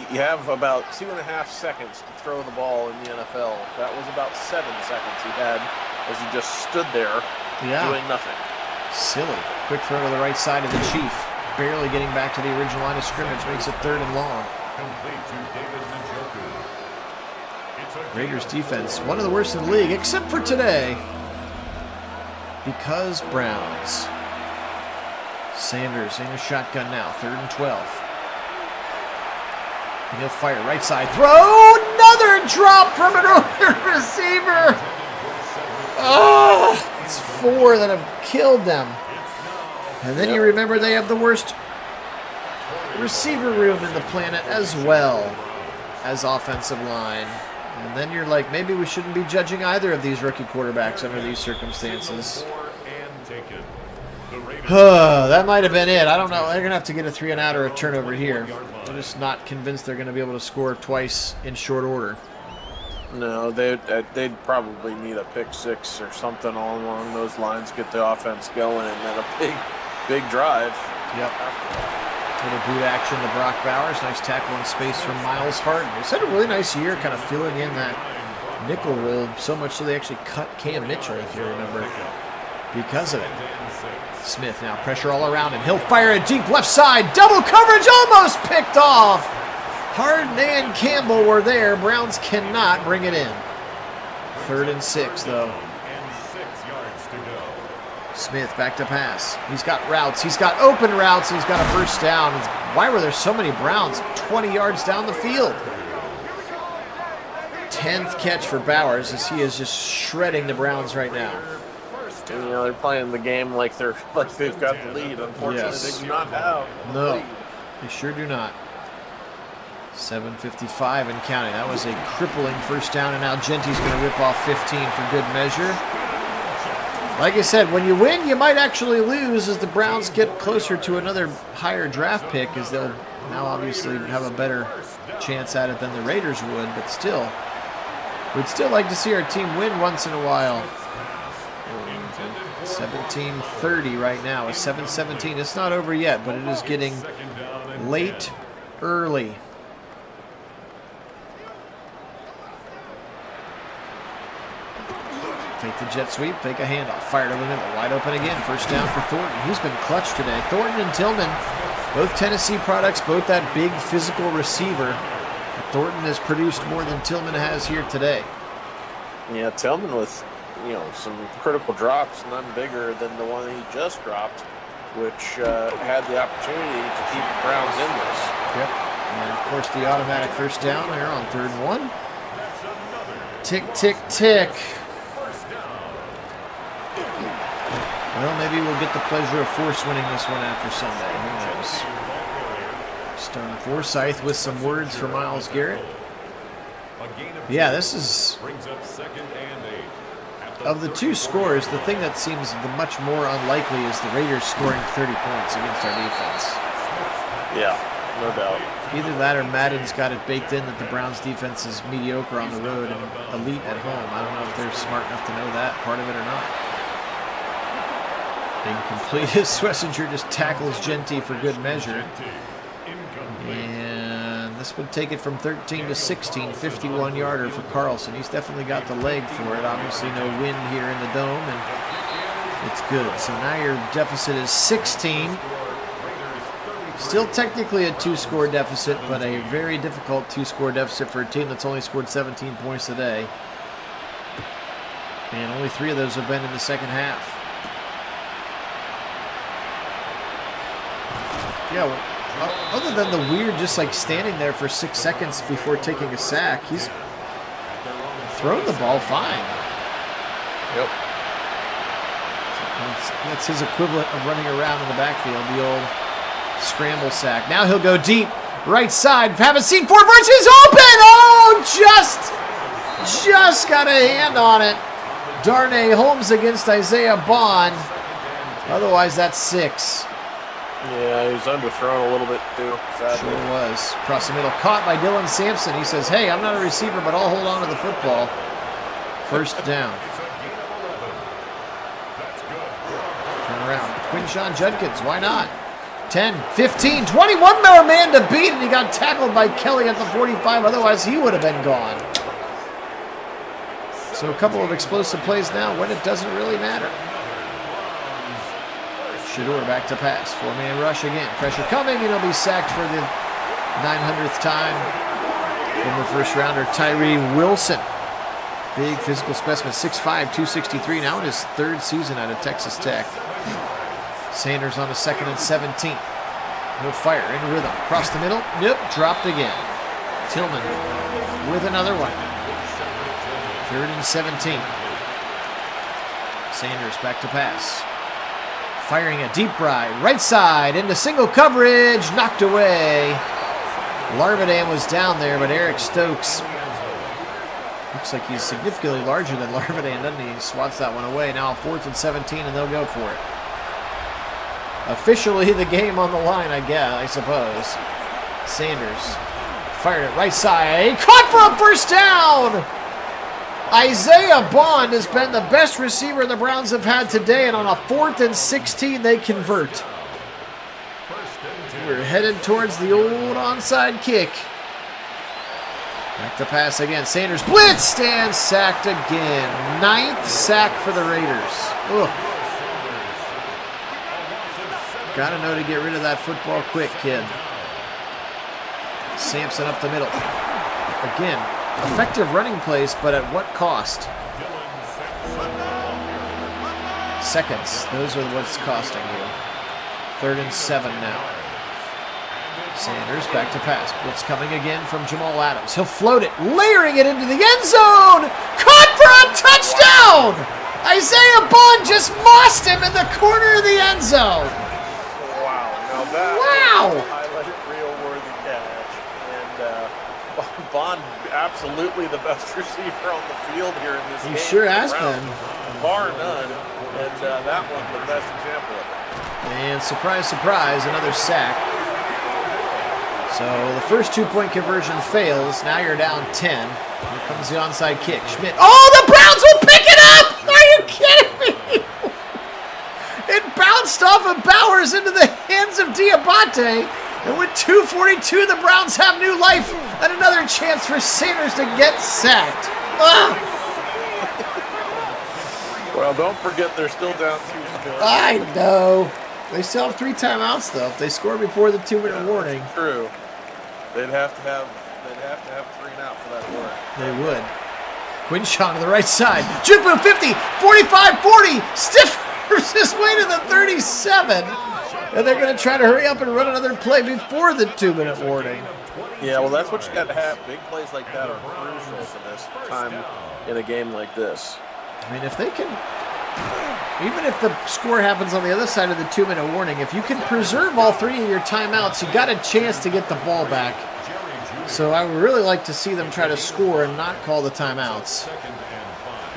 you have about 2.5 seconds to throw the ball in the NFL. That was about 7 seconds he had as he just stood there doing nothing. Silly. Quick throw to the right side of the Chief. Barely getting back to the original line of scrimmage. Makes it 3rd and long. Raiders defense, one of the worst in the league, except for today. Because Browns. Sanders in a shotgun now. 3rd and 12. And he'll fire right side. Throw! Another drop from an open receiver! Oh! It's 4 that have killed them. And then you remember they have the worst receiver room in the planet as well as offensive line. And then you're like, maybe we shouldn't be judging either of these rookie quarterbacks under these circumstances. That might have been it. I don't know. They're going to have to get a 3 and out or a turnover here. I'm just not convinced they're going to be able to score twice in short order. No, they'd probably need a pick 6 or something along those lines, get the offense going, and then a big drive. Yep. Little boot action to Brock Bowers. Nice tackle in space from Miles Harden. He's had a really nice year kind of filling in that nickel role, so much so they actually cut Cam Mitchell, if you remember, because of it. Smith now pressure all around him. He'll fire a deep left side. Double coverage almost picked off. Harden and Campbell were there. Browns cannot bring it in. 3rd and 6, though. And 6 yards to go. Smith back to pass. He's got routes. He's got open routes. He's got a first down. Why were there so many Browns 20 yards down the field? 10th catch for Bowers as he is just shredding the Browns right now. You know, they're playing the game like they've got the lead. Unfortunately, Yes. they do not have the No, lead. they sure do not. 7:55 and counting. That was a crippling first down, and now Genty's going to rip off 15 for good measure. Like I said, when you win, you might actually lose as the Browns get closer to another higher draft pick, as they'll now obviously have a better chance at it than the Raiders would, but still. We'd still like to see our team win once in a while. 17:30 right now. It's 7:17. It's not over yet, but it is getting late early. Fake the jet sweep, fake a handoff. Fired over the middle. Wide open again. First down for Thornton. He's been clutch today. Thornton and Tillman, both Tennessee products, both that big physical receiver. Thornton has produced more than Tillman has here today. Yeah, Tillman with, some critical drops, none bigger than the one he just dropped, which had the opportunity to keep the Browns in this. Yep. And of course the automatic first down there on 3rd and 1. Tick, tick, tick. Well, maybe we'll get the pleasure of Force winning this one after Sunday. Who knows? Stone Forsythe with some words for Myles Garrett. Yeah, this is, of the two scores, the thing that seems the much more unlikely is the Raiders scoring 30 points against our defense. Yeah, no doubt. Either that or Madden's got it baked in that the Browns defense is mediocre on the road and elite at home. I don't know if they're smart enough to know that part of it or not. Incomplete as Swessinger just tackles Genty for good measure. And this would take it from 13 to 16, 51-yarder for Carlson. He's definitely got the leg for it. Obviously no wind here in the dome, and it's good. So now your deficit is 16. Still technically a 2-score deficit, but a very difficult 2-score deficit for a team that's only scored 17 points today. And only 3 of those have been in the second half. Yeah, well, other than the weird just like standing there for 6 seconds before taking a sack, he's thrown the ball fine. Yep. That's his equivalent of running around in the backfield, the old scramble sack. Now he'll go deep, right side. Haven't seen Fort Birch is open! Oh, just got a hand on it. Darnay Holmes against Isaiah Bond. Otherwise, that's 6. Yeah, he was underthrown a little bit too, sadly. Sure was. Across the middle, caught by Dylan Sampson. He says, hey, I'm not a receiver, but I'll hold on to the football. First down. Turn around. Quinshawn Judkins, why not? 10, 15, 21 man to beat, and he got tackled by Kelly at the 45. Otherwise, he would have been gone. So a couple of explosive plays now when it doesn't really matter. Shador back to pass. 4-man rush again. Pressure coming, and he'll be sacked for the 900th time. Former first-rounder Tyree Wilson. Big physical specimen, 6'5", 263, now in his 3rd season out of Texas Tech. Sanders on a 2nd and 17. He'll fire in rhythm. Across the middle. Nope, dropped again. Tillman with another one. 3rd and 17. Sanders back to pass. Firing a deep right side into single coverage, knocked away. Larvidan was down there, but Eric Stokes looks like he's significantly larger than Larvidan, doesn't he? He swats that one away. Now 4th and 17, and they'll go for it. Officially the game on the line, I suppose. Sanders fired it right side. Caught for a first down! Isaiah Bond has been the best receiver the Browns have had today, and on a 4th and 16, they convert. We're headed towards the old onside kick. Back to pass again. Sanders blitzed and sacked again. 9th sack for the Raiders. Ugh. Gotta know to get rid of that football quick, kid. Sampson up the middle. Again, effective running plays, but at what cost? seconds. Those are what's costing you. 3rd and 7 now. Sanders back to pass. Blitz coming again from Jamal Adams. He'll float it, layering it into the end zone. Caught for a touchdown! Isaiah Bond just mossed him in the corner of the end zone. Wow. Now that was a highlight reel worthy catch. And Bond, absolutely the best receiver on the field here in this game. He sure has been. Bar none. And that one, the best example of it. And surprise, surprise, another sack. So the first 2-point conversion fails. Now you're down 10. Here comes the onside kick. Schmidt. Oh, the Browns will pick it up! Are you kidding me? It bounced off of Bowers into the hands of Diabate. And with 2:42, the Browns have new life and another chance for Sanders to get sacked. Ah! Well, don't forget they're still down 2 scores. I know. They still have 3 timeouts, though. If they score before the 2-minute warning. True. They'd have to have 3 and out for that to work. They would. Quinshaw to the right side. Juke 50, 45, 40. Stiffers his way to the 37. And they're going to try to hurry up and run another play before the 2-minute warning. Yeah, well, that's what you got to have. Big plays like that are crucial for this time in a game like this. I mean, if they can, even if the score happens on the other side of the 2-minute warning, if you can preserve all 3 of your timeouts, you got a chance to get the ball back. So I would really like to see them try to score and not call the timeouts.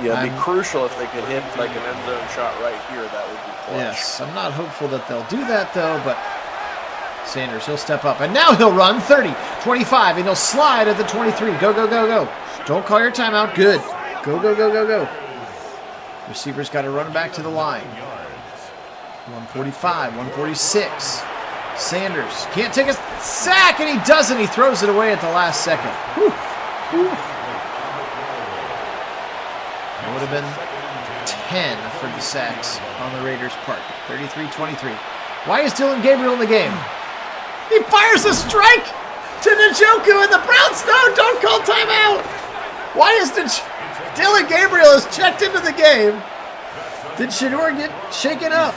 Yeah, it'd be crucial if they could hit like an end zone shot right here. That would be clutch. Yes, I'm not hopeful that they'll do that, though, but Sanders, he'll step up. And now he'll run 30, 25, and he'll slide at the 23. Go, go, go, go. Don't call your timeout. Good. Go, go, go, go, go. Receiver's got to run back to the line. 145, 146. Sanders can't take a sack, and he doesn't. He throws it away at the last second. Whew. It would have been 10 for the sacks on the Raiders' part. 33-23. Why is Dylan Gabriel in the game? He fires a strike to Njoku, and the Browns, no, don't call timeout. Why is Dylan Gabriel has checked into the game? Did Shador get shaken up?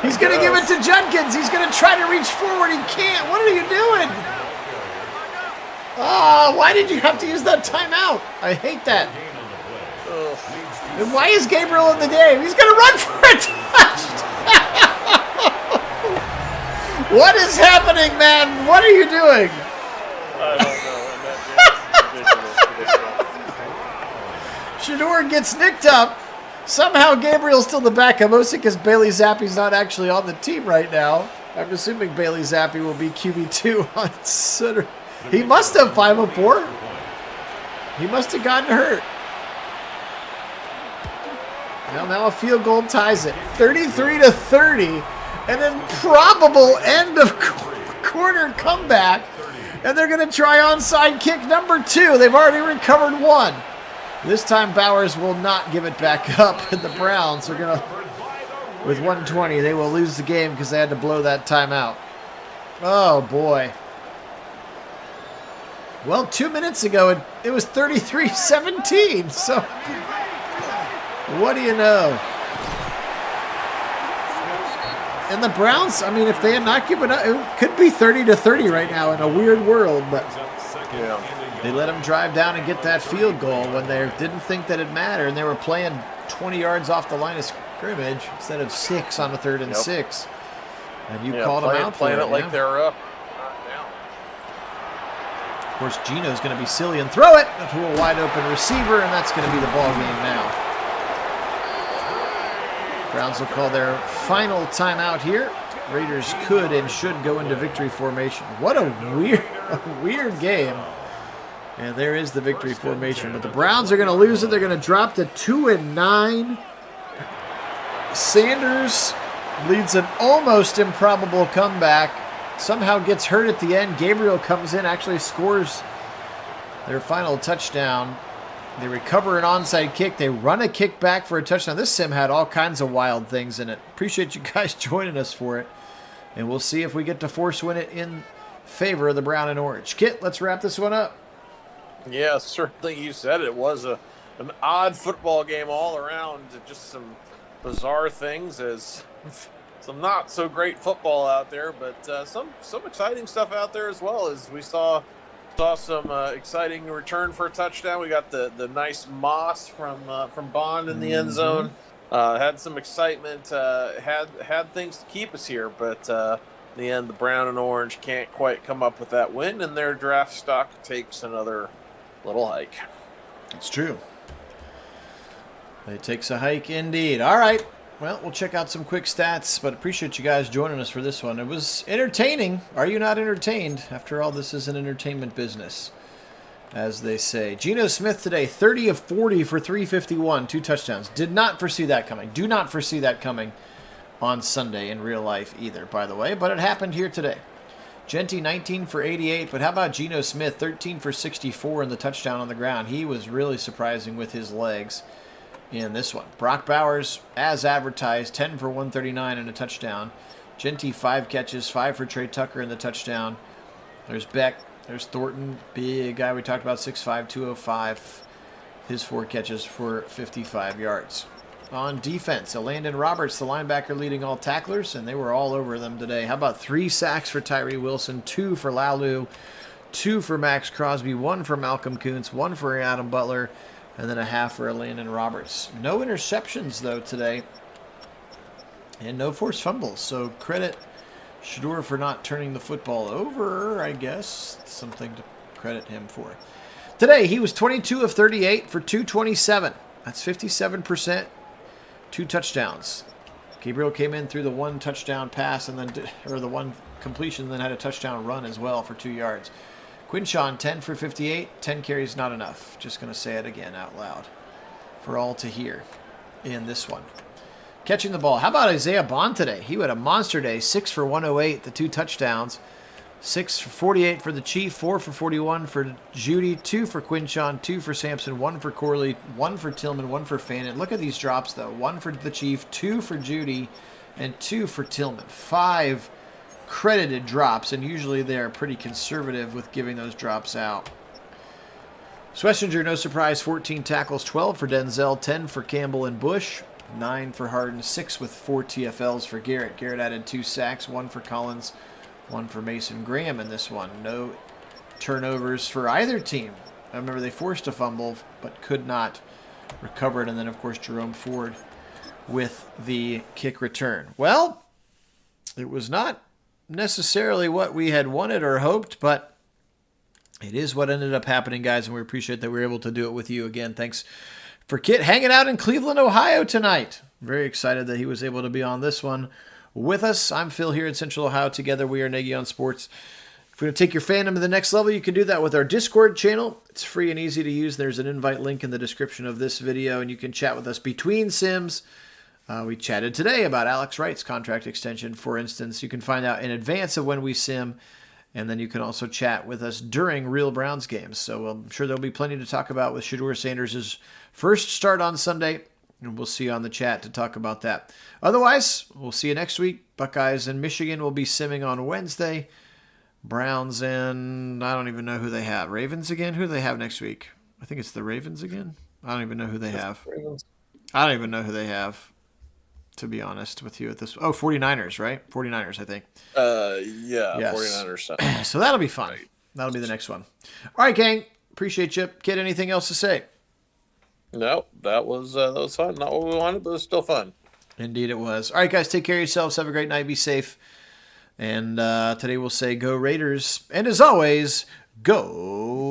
He's going to give it to Judkins. He's going to try to reach forward. He can't. What are you doing? Oh, why did you have to use that timeout? I hate that. And why is Gabriel in the game? He's going to run for a touchdown. What is happening, man? What are you doing? I don't know. And that is ridiculous. Shador gets nicked up. Somehow Gabriel's still the backup, mostly because Bailey Zappi's not actually on the team right now. I'm assuming Bailey Zappi will be QB2 on center. He must have 504. He must have gotten hurt. Well, now a field goal ties it. 33-30. An improbable end of quarter comeback. And they're going to try onside kick number 2. They've already recovered 1. This time Bowers will not give it back up, and the Browns are going to, with 120, they will lose the game because they had to blow that timeout. Oh, boy. Well, 2 minutes ago, it was 33-17, so what do you know? And the Browns, I mean, if they had not given up, it could be 30-30 right now in a weird world, but Yeah. they let them drive down and get that field goal when they didn't think that it mattered, and they were playing 20 yards off the line of scrimmage instead of 6 on a 3rd and 6. And you called them out for playing it like yeah. they're up. Of course, Gino's going to be silly and throw it to a wide open receiver, and that's going to be the ball game now. Browns will call their final timeout here. Raiders could and should go into victory formation. What a weird game. And there is the victory formation. But the Browns are going to lose it. They're going to drop to 2-9. Sanders leads an almost improbable comeback. Somehow gets hurt at the end. Gabriel comes in, actually scores their final touchdown. They recover an onside kick. They run a kick back for a touchdown. This sim had all kinds of wild things in it. Appreciate you guys joining us for it. And we'll see if we get to force win it in favor of the brown and orange. Kit, let's wrap this one up. Yeah, certainly you said it was an odd football game all around. Just some bizarre things as some not so great football out there, but some exciting stuff out there as well. As we saw some exciting return for a touchdown. We got the nice Moss from Bond in the end zone. Had some excitement. Had things to keep us here, but in the end, the brown and orange can't quite come up with that win, and their draft stock takes another little hike. It's true. It takes a hike indeed. All right. Well, we'll check out some quick stats, but appreciate you guys joining us for this one. It was entertaining. Are you not entertained? After all, this is an entertainment business, as they say. Geno Smith today, 30 of 40 for 351, 2 touchdowns. Did not foresee that coming. Do not foresee that coming on Sunday in real life either, by the way, but it happened here today. Genty, 19 for 88, but how about Geno Smith, 13 for 64 in the touchdown on the ground? He was really surprising with his legs in this one. Brock Bowers, as advertised, 10 for 139 and a touchdown. Genty, 5 catches, 5 for Trey Tucker in the touchdown. There's Beck. There's Thornton, big guy we talked about, 6'5", 205. His 4 catches for 55 yards. On defense, Landon Roberts, the linebacker, leading all tacklers, and they were all over them today. How about 3 sacks for Tyree Wilson, 2 for Lalu, 2 for Max Crosby, 1 for Malcolm Kuntz, 1 for Adam Butler, and then a half for Landon Roberts. No interceptions, though, today, and no forced fumbles. So credit Shedeur for not turning the football over, I guess. Something to credit him for. Today, he was 22 of 38 for 227. That's 57%. 2 touchdowns. Gabriel came in through the 1 touchdown pass and then, or the 1 completion, and then had a touchdown run as well for 2 yards. Quinshawn, 10 for 58, 10 carries not enough. Just going to say it again out loud for all to hear in this one. Catching the ball. How about Isaiah Bond today? He had a monster day, 6 for 108, the 2 touchdowns. 6 for 48 for the Chief, 4 for 41 for Judy, 2 for Quinshawn, 2 for Sampson, 1 for Corley, 1 for Tillman, 1 for Fannin. Look at these drops, though. 1 for the Chief, 2 for Judy, and 2 for Tillman. 5 credited drops, and usually they're pretty conservative with giving those drops out. Schlesinger, no surprise, 14 tackles, 12 for Denzel, 10 for Campbell and Bush, 9 for Harden, 6 with 4 TFLs for Garrett. Garrett added 2 sacks, 1 for Collins, 1 for Mason Graham in this one. No turnovers for either team. I remember they forced a fumble, but could not recover it. And then, of course, Jerome Ford with the kick return. Well, it was not necessarily what we had wanted or hoped, but it is what ended up happening, guys, and we appreciate that we were able to do it with you again. Thanks for Kit hanging out in Cleveland, Ohio tonight. Very excited that he was able to be on this one with us. I'm Phil here in Central Ohio. Together we are Nagy on Sports. If you want to take your fandom to the next level, you can do that with our Discord channel. It's free and easy to use. There's an invite link in the description of this video, and you can chat with us between sims. We chatted today about Alex Wright's contract extension, for instance. You can find out in advance of when we sim, and then you can also chat with us during real Browns games. So I'm sure there'll be plenty to talk about with Shedeur Sanders' first start on Sunday, and we'll see you on the chat to talk about that. Otherwise, we'll see you next week. Buckeyes and Michigan will be simming on Wednesday. Browns and I don't even know who they have. Ravens again? Who do they have next week? I think it's the Ravens again. I don't even know who they have. I don't even know who they have, to be honest with you at this. Oh, 49ers, right? 49ers, I think. Yeah, yes. 49ers. So that'll be fun. Right. That'll be the next one. All right, gang. Appreciate you. Kid, anything else to say? No, that was fun. Not what we wanted, but it was still fun. Indeed it was. All right, guys, take care of yourselves. Have a great night. Be safe. And today we'll say go Raiders. And as always, go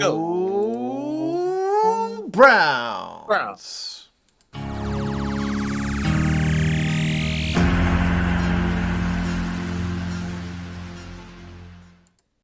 Browns.